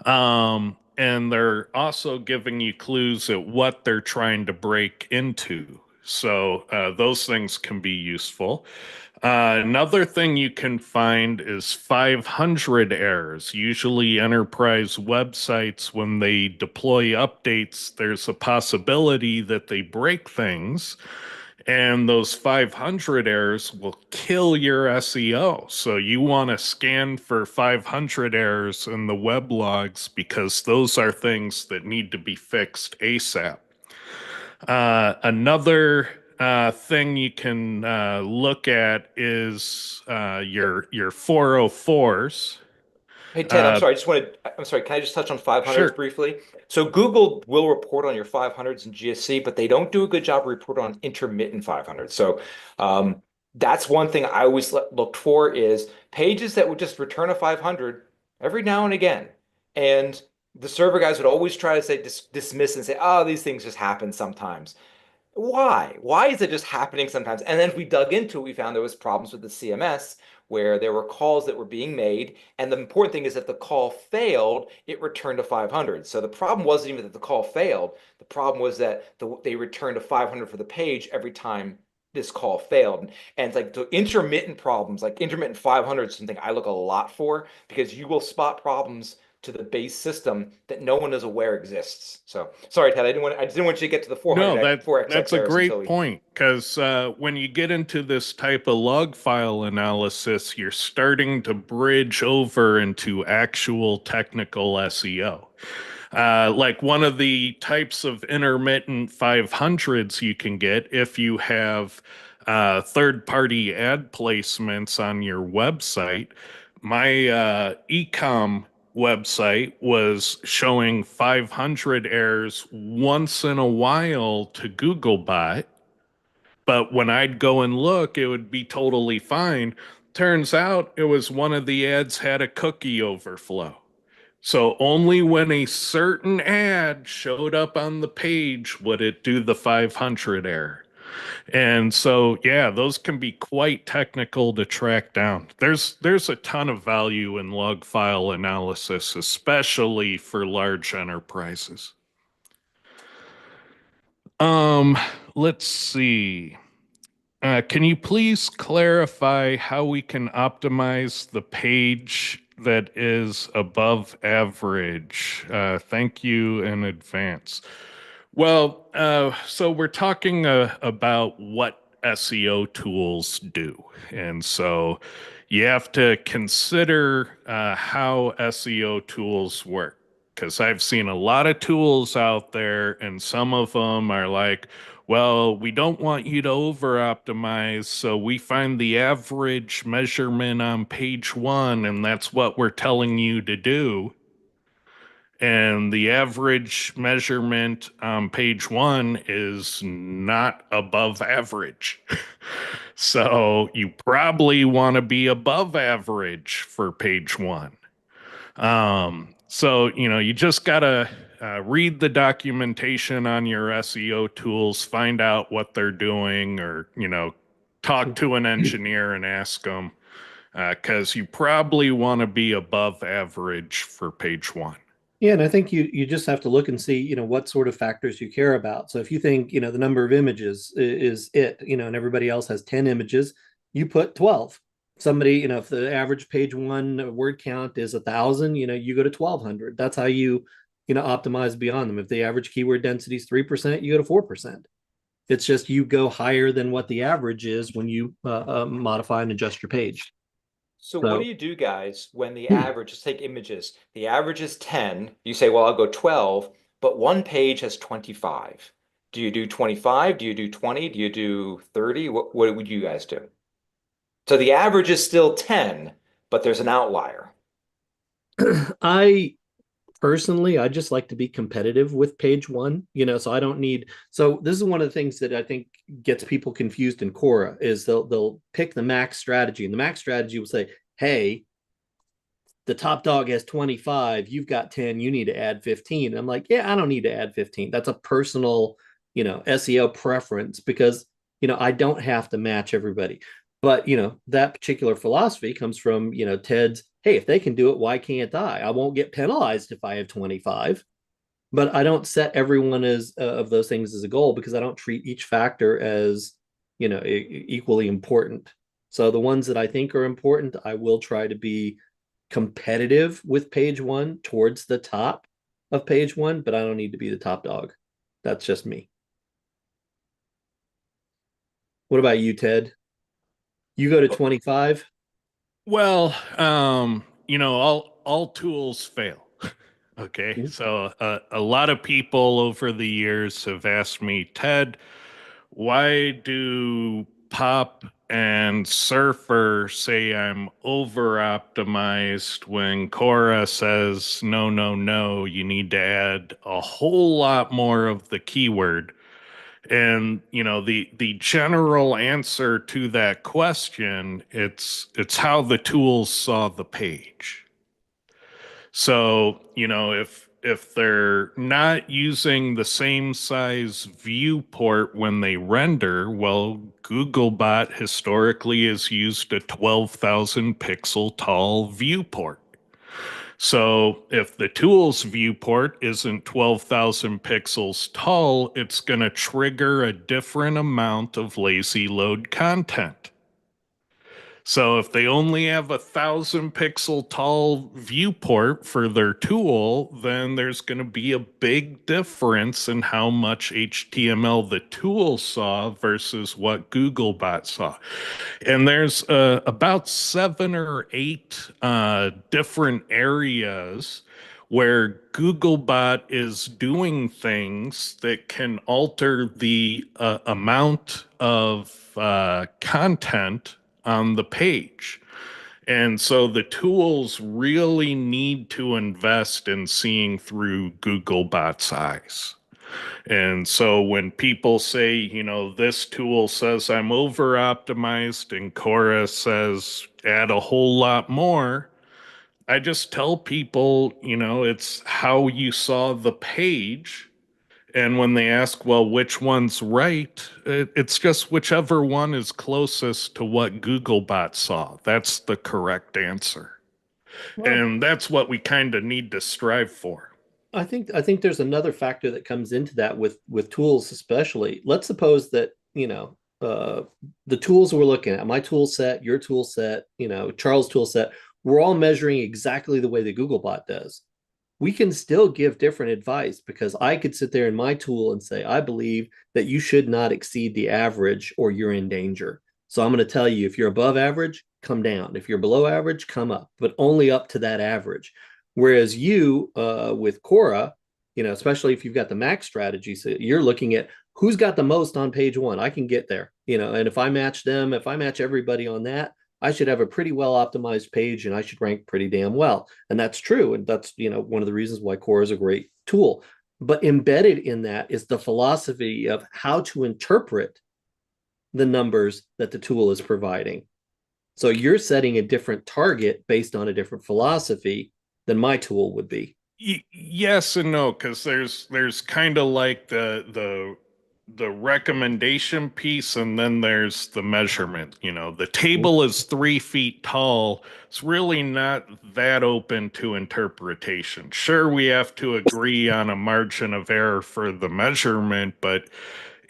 And they're also giving you clues at what they're trying to break into. So those things can be useful. Another thing you can find is 500 errors. Usually, enterprise websites, when they deploy updates, there's a possibility that they break things, and those 500 errors will kill your SEO. So, you want to scan for 500 errors in the web logs because those are things that need to be fixed ASAP. Another thing you can look at is your 404s. Hey, Ted, I'm Uh, sorry. I'm sorry. Can I just touch on 500s sure. briefly? So Google will report on your 500s in GSC, but they don't do a good job reporting on intermittent 500s. So that's one thing I always looked for is pages that would just return a 500 every now and again. And the server guys would always try to say dismiss and say, oh, these things just happen sometimes. Why? Why is it just happening sometimes? And then if we dug into it, we found there was problems with the CMS where there were calls that were being made. And the important thing is if the call failed, it returned to 500. So the problem wasn't even that the call failed. The problem was that they returned to 500 for the page every time this call failed. And it's like the intermittent problems, like intermittent 500 is something I look a lot for because you will spot problems to the base system that no one is aware exists. So sorry, Ted, I just didn't want you to get to the No, 400 that's 4XX a errors until great we. point because when you get into this type of log file analysis, you're starting to bridge over into actual technical SEO. Like one of the types of intermittent 500s you can get if you have third-party ad placements on your website. My ecom website was showing 500 errors once in a while to Googlebot, but when I'd go and look, it would be totally fine. Turns out it was one of the ads had a cookie overflow. So only when a certain ad showed up on the page would it do the 500 error. And so, yeah, those can be quite technical to track down. There's a ton of value in log file analysis, especially for large enterprises. Um, let's see. Can you please clarify how we can optimize the page that is above average? Thank you in advance. Well, so we're talking about what SEO tools do. And so you have to consider how SEO tools work. Because I've seen a lot of tools out there, and some of them are like, well, we don't want you to over optimize, so we find the average measurement on page one, and that's what we're telling you to do. And the average measurement on page one is not above average. So you probably want to be above average for page one. So, you just got to read the documentation on your SEO tools, find out what they're doing, or, talk to an engineer and ask them, because you probably want to be above average for page one. Yeah, and I think you just have to look and see, what sort of factors you care about. So if you think, the number of images is it, and everybody else has 10 images, you put 12. Somebody, if the average page one word count is 1,000, you go to 1,200. That's how you, optimize beyond them. If the average keyword density is 3%, you go to 4%. It's just you go higher than what the average is when you modify and adjust your page. So what do So you do, guys, when the average, just take images, the average is 10, you say, well, I'll go 12, but one page has 25. Do you do 25? Do you do 20? Do you do 30? What would you guys do? So the average is still 10, but there's an outlier. I Personally, I just like to be competitive with page one, so I don't need. So this is one of the things that I think gets people confused in Quora is they'll pick the max strategy, and the max strategy will say, "Hey, the top dog has 25, you've got 10, you need to add 15." And I'm like, yeah, I don't need to add 15. That's a personal, SEO preference because, I don't have to match everybody. But, that particular philosophy comes from, Ted's, hey, if they can do it, why can't I? I won't get penalized if I have 25. But I don't set everyone as of those things as a goal because I don't treat each factor as, equally important. So the ones that I think are important, I will try to be competitive with page one towards the top of page one, but I don't need to be the top dog. That's just me. What about you, Ted? You go to 25? Well, all tools fail. Okay, Mhm. so a lot of people over the years have asked me, Ted, why do Pop and Surfer say I'm over optimized when Cora says, no, no, no, you need to add a whole lot more of the keyword? And the general answer to that question, it's how the tools saw the page. So, if they're not using the same size viewport when they render, well, Googlebot historically has used a 12,000 pixel tall viewport. So if the tool's viewport isn't 12,000 pixels tall, it's going to trigger a different amount of lazy load content. So if they only have 1,000 pixel tall viewport for their tool, then there's going to be a big difference in how much HTML the tool saw versus what Googlebot saw. And there's about 7 or 8 different areas where Googlebot is doing things that can alter the amount of content on the page. And so the tools really need to invest in seeing through Googlebot's eyes. And so when people say, this tool says I'm over optimized and Cora says add a whole lot more, I just tell people, it's how you saw the page. And when they ask, well, which one's right? It's just whichever one is closest to what Googlebot saw. That's the correct answer. Well, And that's what we kind of need to strive for. I think there's another factor that comes into that with tools, especially. Let's suppose that, the tools we're looking at, my tool set, your tool set, Charles' tool set, we're all measuring exactly the way the Googlebot does. We can still give different advice because I could sit there in my tool and say, I believe that you should not exceed the average or you're in danger. So I'm going to tell you, if you're above average, come down. If you're below average, come up, but only up to that average. Whereas you, with Cora, especially if you've got the max strategy, so you're looking at who's got the most on page one. I can get there, and if I match them, if I match everybody on that, I should have a pretty well optimized page and I should rank pretty damn well. And that's true. And that's, one of the reasons why Core is a great tool. But embedded in that is the philosophy of how to interpret the numbers that the tool is providing. So you're setting a different target based on a different philosophy than my tool would be. Yes and no, because there's kind of like the recommendation piece, and then there's the measurement. The table is 3 feet tall. It's really not that open to interpretation. Sure, we have to agree on a margin of error for the measurement, but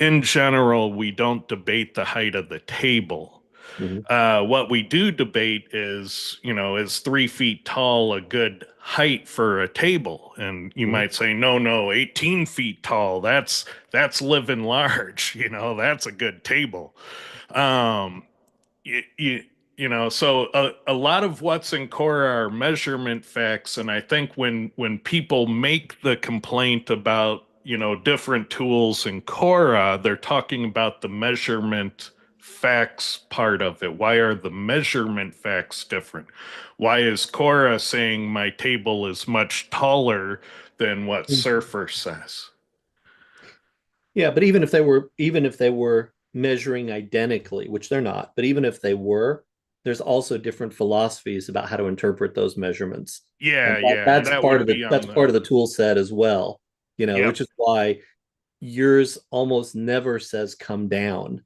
in general, we don't debate the height of the table. Mhm. What we do debate is, is 3 feet tall a good height for a table? And you Mhm. might say, no, no, 18 feet tall. That's living large. That's a good table. Um, you, you, so a lot of what's in core are measurement facts. And I think when people make the complaint about, different tools in Cora, they're talking about the measurement facts part of it? Why are the measurement facts different? Why is Cora saying my table is much taller than what Surfer says? Yeah, but even if they were measuring identically, which they're not, but even if they were, there's also different philosophies about how to interpret those measurements. Yeah, And yeah, and that's that part would of the be on that's the. part of the tool set as well, Yep. which is why yours almost never says come down,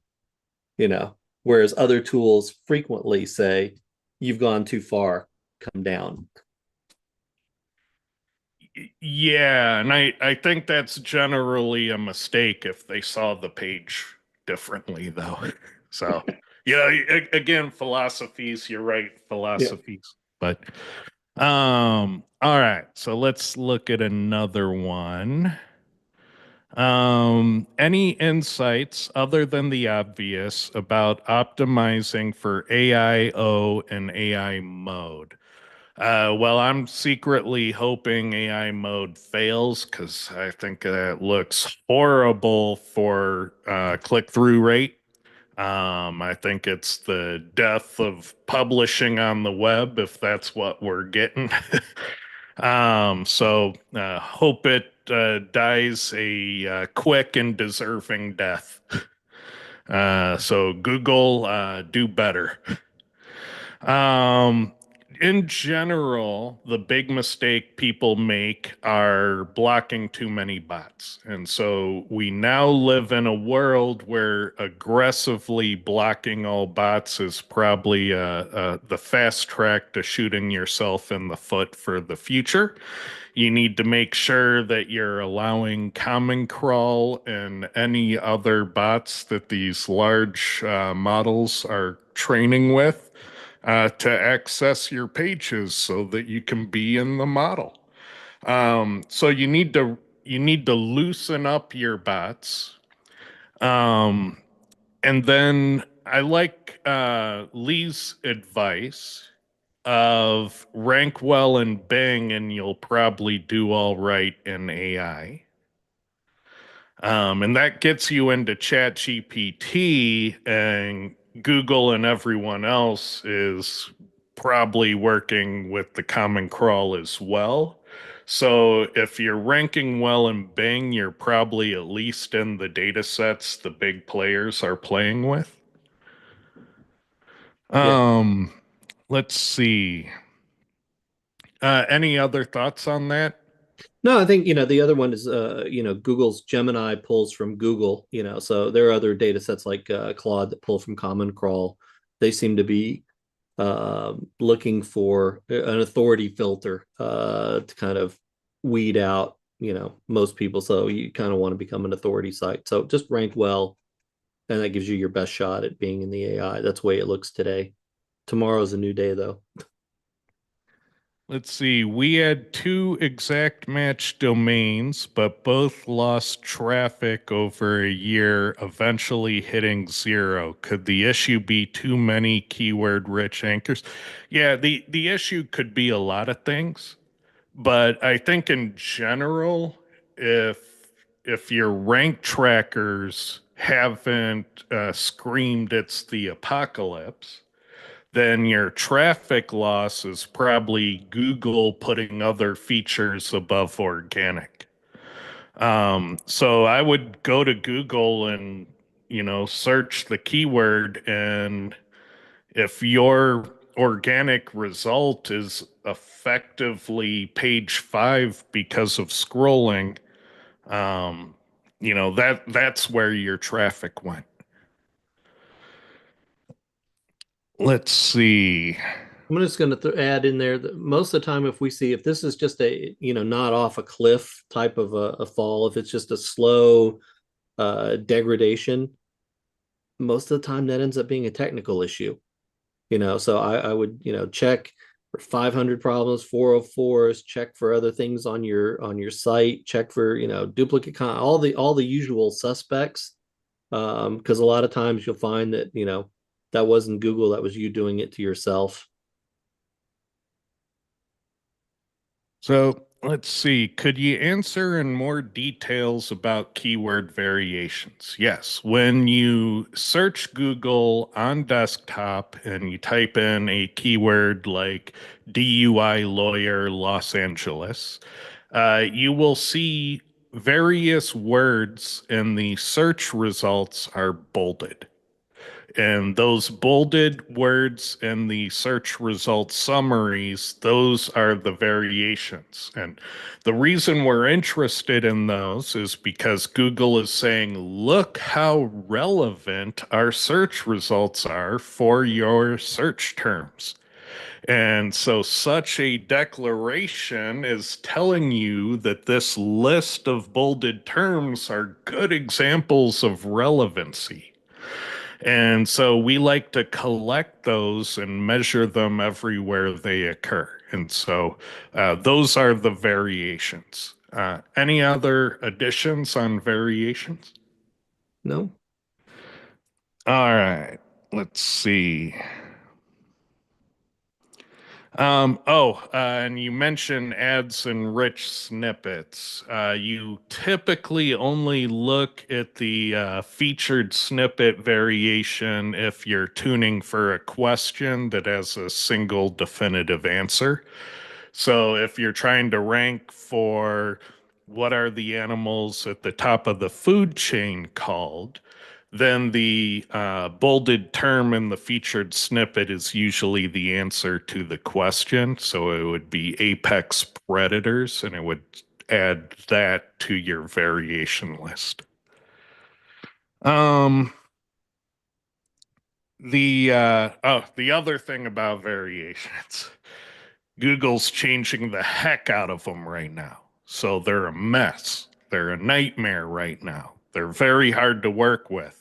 whereas other tools frequently say you've gone too far, come down. Yeah, and I think that's generally a mistake if they saw the page differently, though. So, yeah, again, philosophies, you're right, Yeah. philosophies. But all right, so let's look at another one. Any insights other than the obvious about optimizing for AIO and AI mode? Well, I'm secretly hoping AI mode fails because I think that looks horrible for click-through rate. I think it's the death of publishing on the web if that's what we're getting. So hope it dies a quick and deserving death. So Google, do better. Um, in general, the big mistake people make are blocking too many bots. And so we now live in a world where aggressively blocking all bots is probably the fast track to shooting yourself in the foot for the future. You need to make sure that you're allowing Common Crawl and any other bots that these large models are training with to access your pages so that you can be in the model. So you need to loosen up your bots. Um, and then I like Lee's advice of rank well in Bing and you'll probably do all right in AI. And that gets you into ChatGPT, and Google and everyone else is probably working with the Common Crawl as well. So if you're ranking well in Bing, you're probably at least in the data sets the big players are playing with. Yeah. Um, let's see. Any other thoughts on that? No, I think, the other one is, Google's Gemini pulls from Google, so there are other data sets like Claude that pull from Common Crawl. They seem to be looking for an authority filter to kind of weed out, most people. So you kind of want to become an authority site. So just rank well, and that gives you your best shot at being in the AI. That's the way it looks today. Tomorrow's a new day, though. Let's see. We had two exact match domains, but both lost traffic over a year, eventually hitting zero. Could the issue be too many keyword rich anchors? Yeah, the issue could be a lot of things, but I think in general, if if your rank trackers haven't screamed it's the apocalypse, then your traffic loss is probably Google putting other features above organic. So I would go to Google and, search the keyword. And if your organic result is effectively page five because of scrolling, that's where your traffic went. Let's see. I'm just going to add in there that most of the time, if this is just a, not off a cliff type of a fall, if it's just a slow degradation, most of the time that ends up being a technical issue. So I would, check for 500 problems, 404s, check for other things on your site, check for, duplicate all the usual suspects. Because a lot of times you'll find that, that wasn't Google, that was you doing it to yourself. So Let's see. Could you answer in more details about keyword variations? Yes. When you search Google on desktop and you type in a keyword like DUI lawyer Los Angeles, you will see various words in the search results are bolded. And those bolded words in the search results summaries, those are the variations. And the reason we're interested in those is because Google is saying, look how relevant our search results are for your search terms. And so, such a declaration is telling you that this list of bolded terms are good examples of relevancy. And so we like to collect those and measure them everywhere they occur. And so those are the variations. Any other additions on variations? No? All right, let's see. And you mentioned ads and rich snippets. You typically only look at the featured snippet variation if you're tuning for a question that has a single definitive answer. So if you're trying to rank for what are the animals at the top of the food chain called, then the bolded term in the featured snippet is usually the answer to the question. So it would be apex predators, and it would add that to your variation list. Um, the other thing about variations, Google's changing the heck out of them right now. So they're a mess. They're a nightmare right now. They're very hard to work with.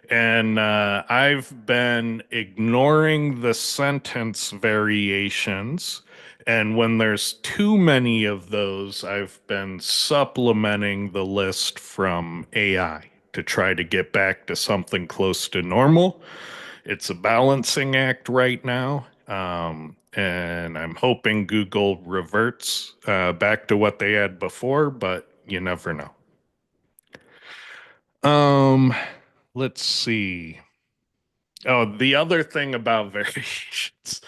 And I've been ignoring the sentence variations. And when there's too many of those, I've been supplementing the list from AI to try to get back to something close to normal. It's a balancing act right now. And I'm hoping Google reverts back to what they had before, but you never know. Um, let's see. Oh, the other thing about variations.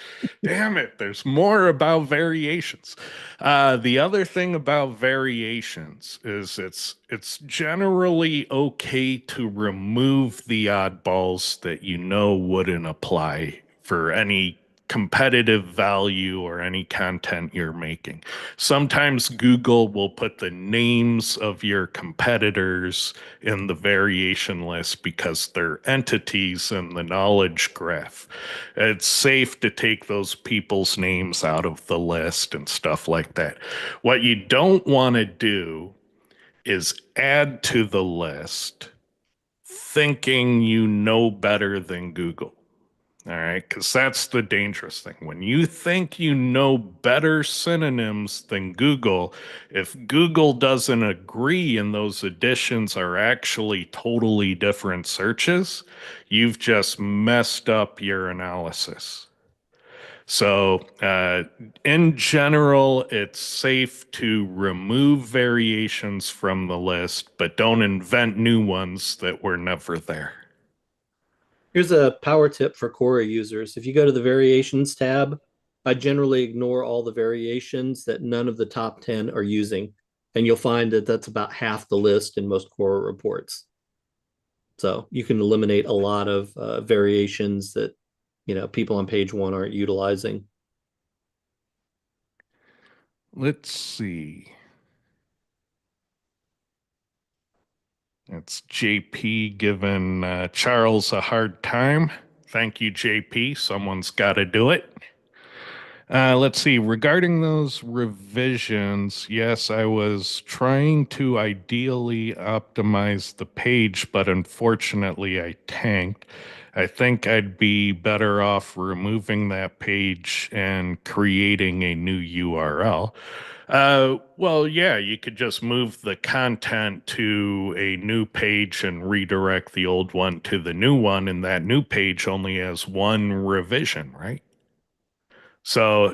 Damn it, there's more about variations. The other thing about variations is it's generally okay to remove the oddballs that you know wouldn't apply for any competitive value or any content you're making. Sometimes Google will put the names of your competitors in the variation list because they're entities in the knowledge graph. It's safe to take those people's names out of the list and stuff like that. What you don't want to do is add to the list thinking you know better than Google. All right, because that's the dangerous thing. When you think you know better synonyms than Google, if Google doesn't agree and those additions are actually totally different searches, you've just messed up your analysis. So, in general, it's safe to remove variations from the list, but don't invent new ones that were never there. Here's a power tip for Query users. If you go to the variations tab, I generally ignore all the variations that none of the top 10 are using. And you'll find that that's about half the list in most Quora reports. So you can eliminate a lot of variations that people on page one aren't utilizing. Let's see. It's JP giving Charles a hard time. Thank you, JP. Someone's got to do it. Let's see. Regarding those revisions, yes, I was trying to ideally optimize the page, but unfortunately I tanked. I think I'd be better off removing that page and creating a new URL. Well, yeah, you could just move the content to a new page and redirect the old one to the new one, and that new page only has one revision, right? So,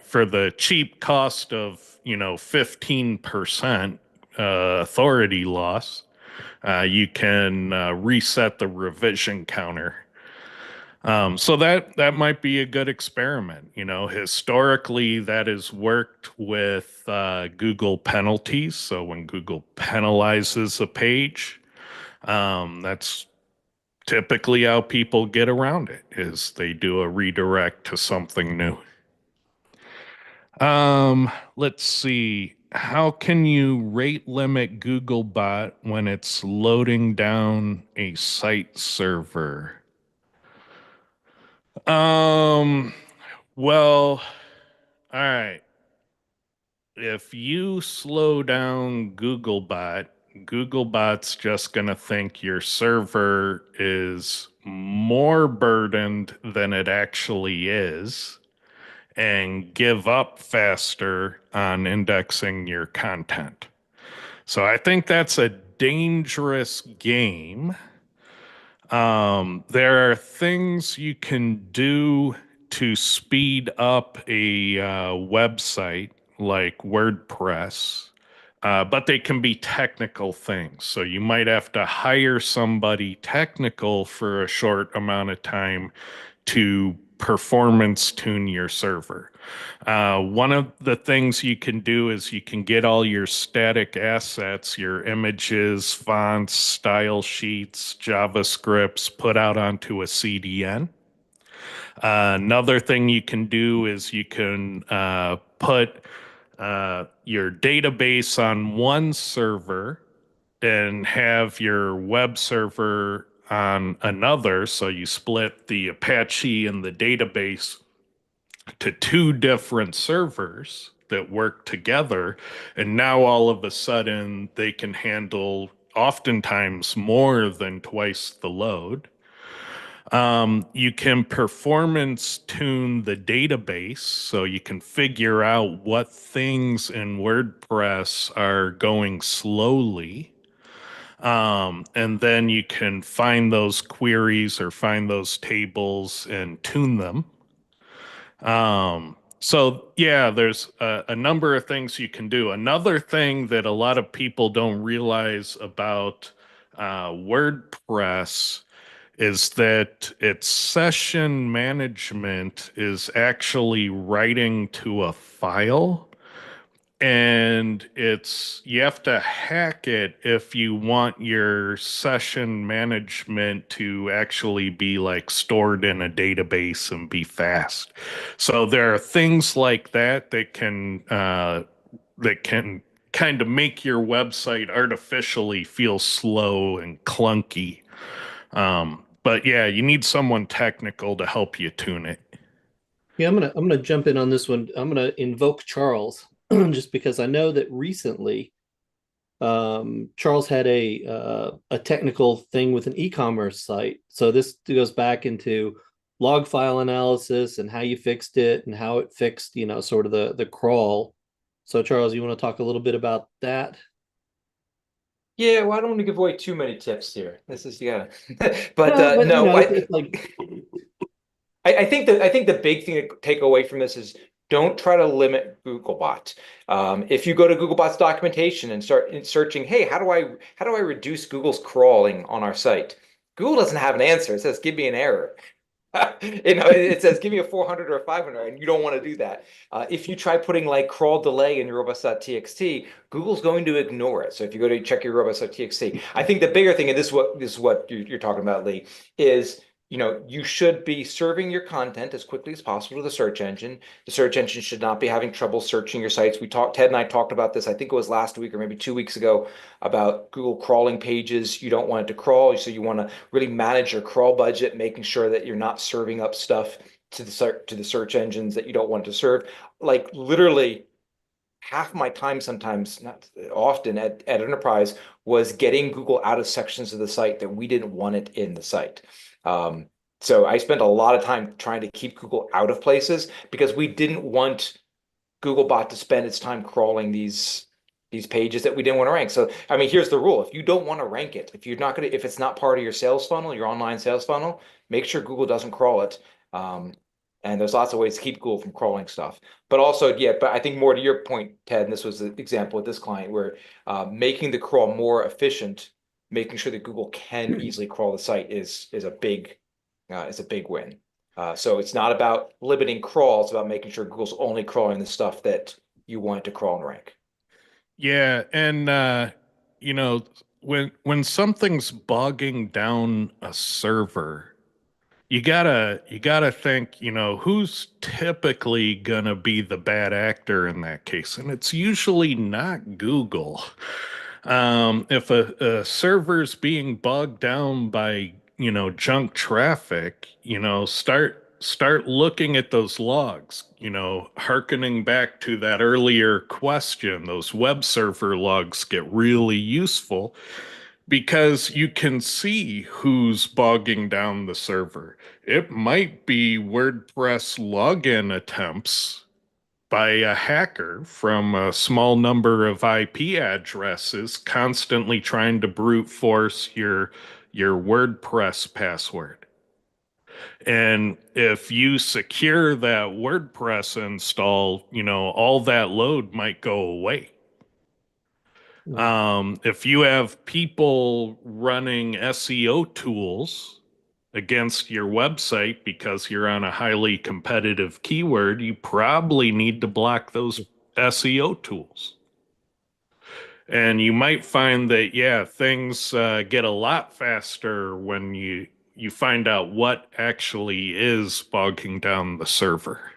for the cheap cost of 15% authority loss, you can reset the revision counter. So that might be a good experiment. Historically, that has worked with Google penalties. So when Google penalizes a page, that's typically how people get around it, is they do a redirect to something new. Let's see. How can you rate limit Googlebot when it's loading down a site server? Um, well, all right. If you slow down Googlebot, Googlebot's just going to think your server is more burdened than it actually is and give up faster on indexing your content. So I think that's a dangerous game. There are things you can do to speed up a website like WordPress, but they can be technical things. So you might have to hire somebody technical for a short amount of time to performance tune your server. One of the things you can do is you can get all your static assets, your images, fonts, style sheets, JavaScripts put out onto a CDN. Another thing you can do is you can put your database on one server and have your web server on another. So you split the Apache and the database to two different servers that work together. And now all of a sudden they can handle oftentimes more than twice the load. You can performance tune the database, so you can figure out what things in WordPress are going slowly. And then you can find those queries or find those tables and tune them. So yeah, there's a number of things you can do. Another thing that a lot of people don't realize about WordPress is that its session management is actually writing to a file, and you have to hack it if you want your session management to actually be like stored in a database and be fast. So there are things like that can kind of make your website artificially feel slow and clunky. But yeah, you need someone technical to help you tune it. Yeah, I'm gonna jump in on this one. I'm gonna invoke Charles just because I know that recently Charles had a technical thing with an e-commerce site. So this goes back into log file analysis and how you fixed it and how it fixed, sort of the crawl. So Charles, you want to talk a little bit about that? Yeah, well, I don't want to give away too many tips here. This is yeah, but No, but no, it's like I think the big thing to take away from this is don't try to limit Googlebot. If you go to Googlebot's documentation and start searching, hey, how do I reduce Google's crawling on our site? Google doesn't have an answer. It says, give me an error. It says, give me a 400 or a 500, and you don't want to do that. If you try putting like crawl delay in your robots.txt, Google's going to ignore it. So if you go to check your robots.txt, I think the bigger thing, and this is what you're talking about, Lee, is you should be serving your content as quickly as possible to the search engine. The search engine should not be having trouble searching your sites. Ted and I talked about this, I think it was last week or maybe 2 weeks ago, about Google crawling pages. You don't want it to crawl, so you want to really manage your crawl budget, making sure that you're not serving up stuff to the search engines that you don't want to serve. Like literally half my time, sometimes not often at enterprise, was getting Google out of sections of the site that we didn't want it in the site. So I spent a lot of time trying to keep Google out of places because we didn't want Googlebot to spend its time crawling these pages that we didn't want to rank. So I mean, here's the rule: if you don't want to rank it, if it's not part of your sales funnel, your online sales funnel, make sure Google doesn't crawl it. And there's lots of ways to keep Google from crawling stuff. But also, yeah, but I think more to your point, Ted, and this was the example with this client where making the crawl more efficient, making sure that Google can easily crawl the site is a big win. So it's not about limiting crawls, it's about making sure Google's only crawling the stuff that you want it to crawl and rank. Yeah, and you know, when something's bogging down a server, you gotta think, who's typically gonna be the bad actor in that case, and it's usually not Google. If a server's being bogged down by, junk traffic, start looking at those logs, hearkening back to that earlier question, those web server logs get really useful because you can see who's bogging down the server. It might be WordPress login attempts by a hacker from a small number of IP addresses constantly trying to brute force your WordPress password. And if you secure that WordPress install, all that load might go away. If you have people running SEO tools against your website because you're on a highly competitive keyword, you probably need to block those SEO tools. And you might find that, yeah, things get a lot faster when you find out what actually is bogging down the server.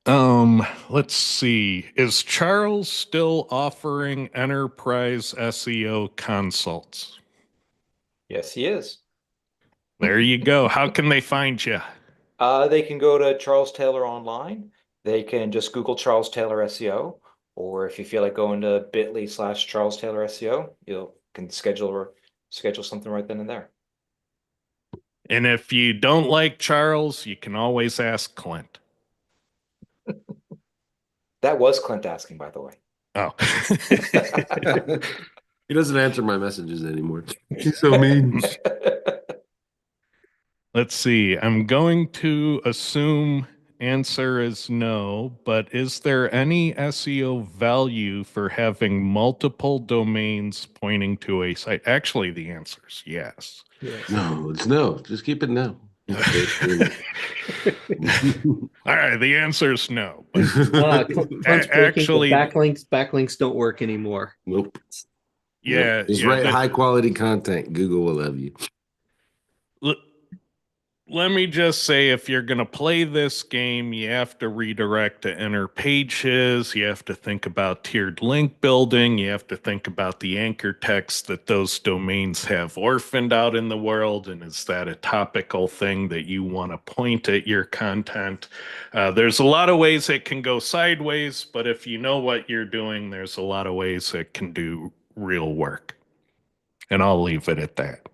Let's see. Is Charles still offering enterprise SEO consults? Yes, he is. There you go. How can they find you? They can go to Charles Taylor online. They can just Google Charles Taylor SEO, or if you feel like going to bit.ly/Charles Taylor SEO, you can schedule something right then and there. And if you don't like Charles, you can always ask Clint. That was Clint asking, by the way. Oh. He doesn't answer my messages anymore. He's so mean. Let's see. I'm going to assume answer is no, but is there any SEO value for having multiple domains pointing to a site? Actually, the answer is yes. Yes. No, it's no. Just keep it no. All right, the answer is no. But Clint's actually, backlinks don't work anymore. Nope. yeah, Nope. Just yeah, write high quality content. Google will love you. let me just say, if you're going to play this game, you have to redirect to inner pages. You have to think about tiered link building. You have to think about the anchor text that those domains have orphaned out in the world. And is that a topical thing that you want to point at your content? There's a lot of ways it can go sideways, but if you know what you're doing, there's a lot of ways it can do real work. And I'll leave it at that.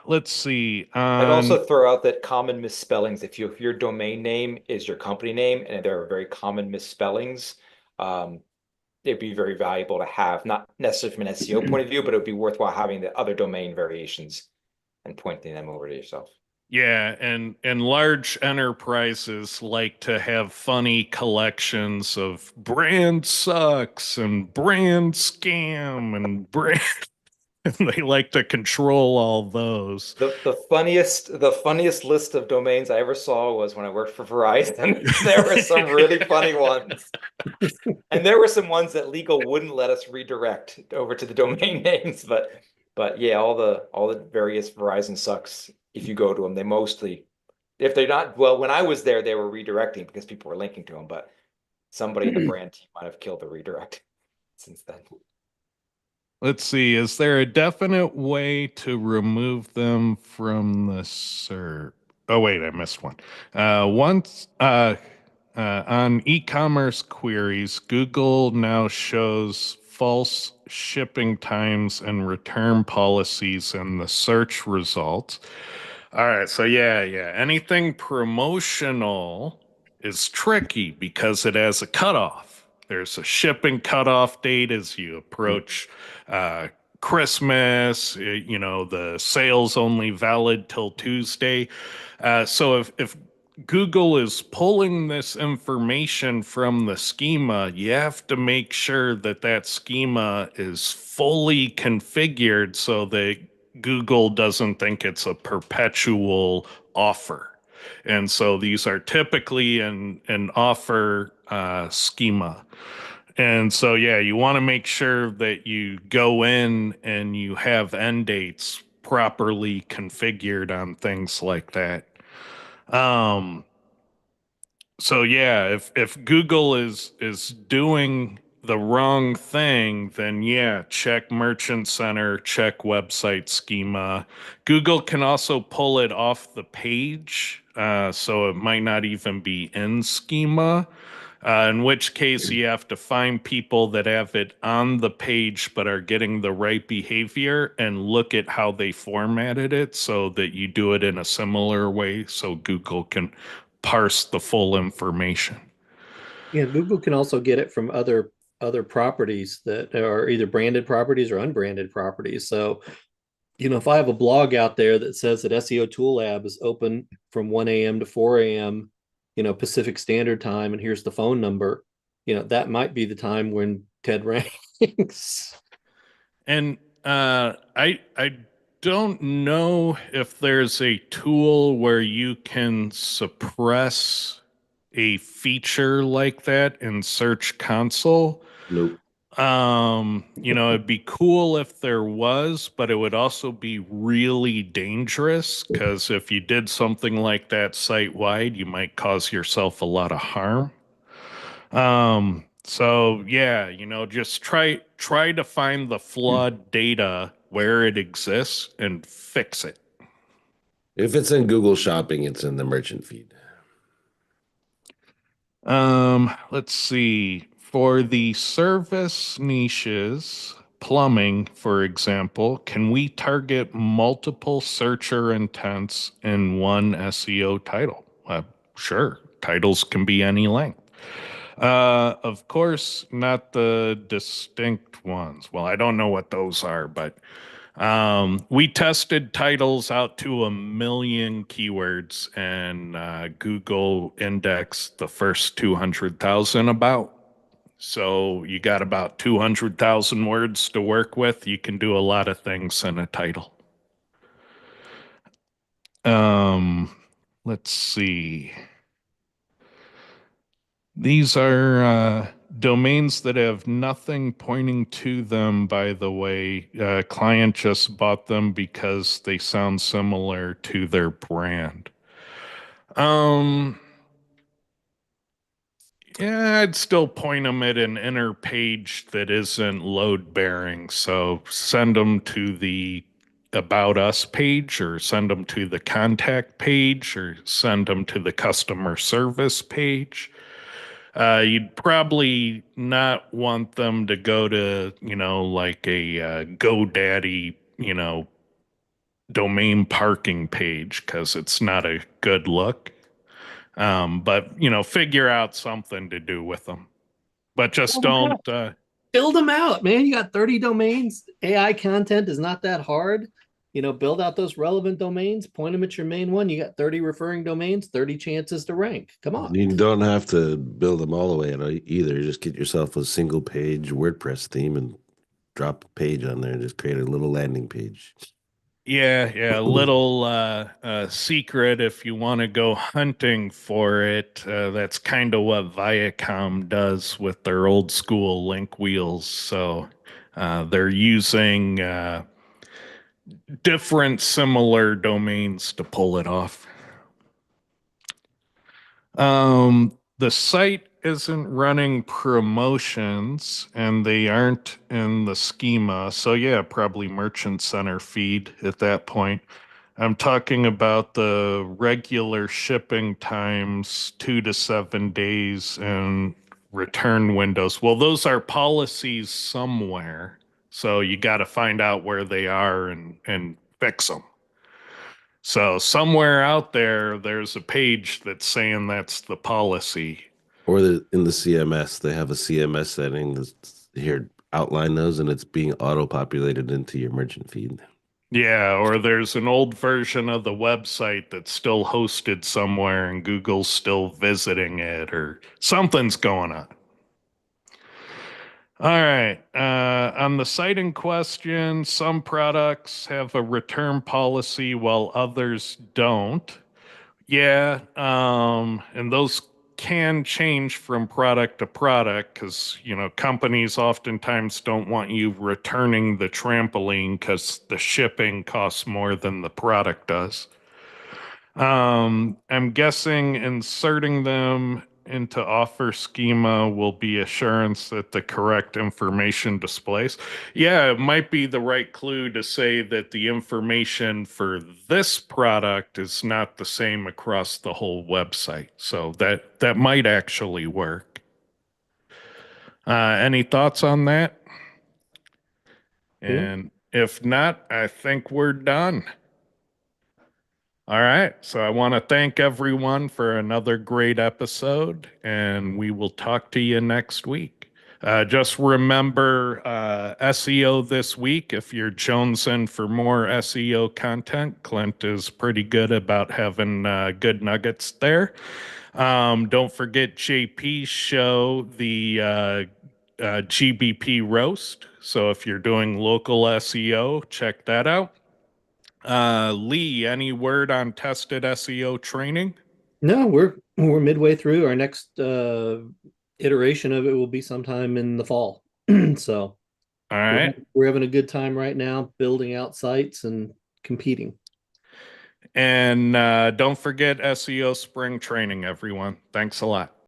Let's see. I'd also throw out that common misspellings, if your domain name is your company name and there are very common misspellings, it'd be very valuable to have, not necessarily from an SEO point of view, but it would be worthwhile having the other domain variations and pointing them over to yourself. Yeah, and large enterprises like to have funny collections of brand sucks and brand scam and brand and they like to control all those. The funniest list of domains I ever saw was when I worked for Verizon. There were some really funny ones. And there were some ones that legal wouldn't let us redirect over to the domain names, but yeah, all the various Verizon sucks, if you go to them, they mostly, if they're not, well, when I was there, they were redirecting because people were linking to them, but somebody in the brand team might have killed the redirect since then. Let's see. Is there a definite way to remove them from the SERP? Oh, wait, I missed one. Once on e-commerce queries, Google now shows false shipping times and return policies in the search results. All right, so yeah, anything promotional is tricky because it has a cutoff. There's a shipping cutoff date as you approach Christmas, the sales only valid till Tuesday. So if Google is pulling this information from the schema, you have to make sure that that schema is fully configured so that Google doesn't think it's a perpetual offer. And so these are typically an offer schema. And so, yeah, you want to make sure that you go in and you have end dates properly configured on things like that. Um, so yeah, if Google is doing the wrong thing, then yeah, check Merchant Center, check website schema. Google can also pull it off the page, so it might not even be in schema. In which case, you have to find people that have it on the page but are getting the right behavior and look at how they formatted it so that you do it in a similar way so Google can parse the full information. Yeah, Google can also get it from other properties that are either branded properties or unbranded properties. So, if I have a blog out there that says that SEO Tool Lab is open from 1 a.m. to 4 a.m., Pacific Standard Time, and here's the phone number, that might be the time when TED ranks. And I don't know if there's a tool where you can suppress a feature like that in Search Console. Nope. It'd be cool if there was, but it would also be really dangerous because if you did something like that site wide, you might cause yourself a lot of harm. So yeah, just try to find the flawed data where it exists and fix it. If it's in Google Shopping, it's in the merchant feed. Let's see. For the service niches, plumbing, for example, can we target multiple searcher intents in one SEO title? Sure. Titles can be any length. Of course, not the distinct ones. Well, I don't know what those are, but we tested titles out to 1 million keywords, and Google indexed the first 200,000 about. So you got about 200,000 words to work with. You can do a lot of things in a title. Um, let's see. These are domains that have nothing pointing to them, by the way. Client just bought them because they sound similar to their brand. Um, yeah, I'd still point them at an inner page that isn't load bearing. So send them to the About Us page, or send them to the contact page, or send them to the customer service page. You'd probably not want them to go to, like a GoDaddy, domain parking page because it's not a good look. But, figure out something to do with them. But just don't. Build them out, man. You got 30 domains. AI content is not that hard. Build out those relevant domains, point them at your main one. You got 30 referring domains, 30 chances to rank. Come on. You don't have to build them all the way out either. Just get yourself a single page WordPress theme and drop a page on there and just create a little landing page. Yeah, a little secret if you want to go hunting for it. That's kind of what Viacom does with their old school link wheels. So they're using different similar domains to pull it off. The site isn't running promotions and they aren't in the schema. So yeah, probably Merchant Center feed at that point. I'm talking about the regular shipping times, 2 to 7 days, and return windows. Well, those are policies somewhere. So you got to find out where they are and fix them. So somewhere out there, there's a page that's saying that's the policy. Or in the CMS, they have a CMS setting that's here. outline those and it's being auto-populated into your merchant feed. Yeah, or there's an old version of the website that's still hosted somewhere and Google's still visiting it, or something's going on. All right. On the citing question, some products have a return policy while others don't. Yeah, and those can change from product to product because, companies oftentimes don't want you returning the trampoline because the shipping costs more than the product does. I'm guessing inserting them into offer schema will be assurance that the correct information displays. Yeah, it might be the right clue to say that the information for this product is not the same across the whole website. So that might actually work. Any thoughts on that? And if not, I think we're done. All right. So I want to thank everyone for another great episode, and we will talk to you next week. Just remember SEO this week. If you're jonesing for more SEO content, Clint is pretty good about having good nuggets there. Don't forget JP's show, the GBP Roast. So if you're doing local SEO, check that out. Lee, any word on tested SEO training? No, we're midway through. Our next iteration of it will be sometime in the fall. So All right. we're having a good time right now building out sites and competing. And don't forget SEO spring training, everyone. Thanks a lot.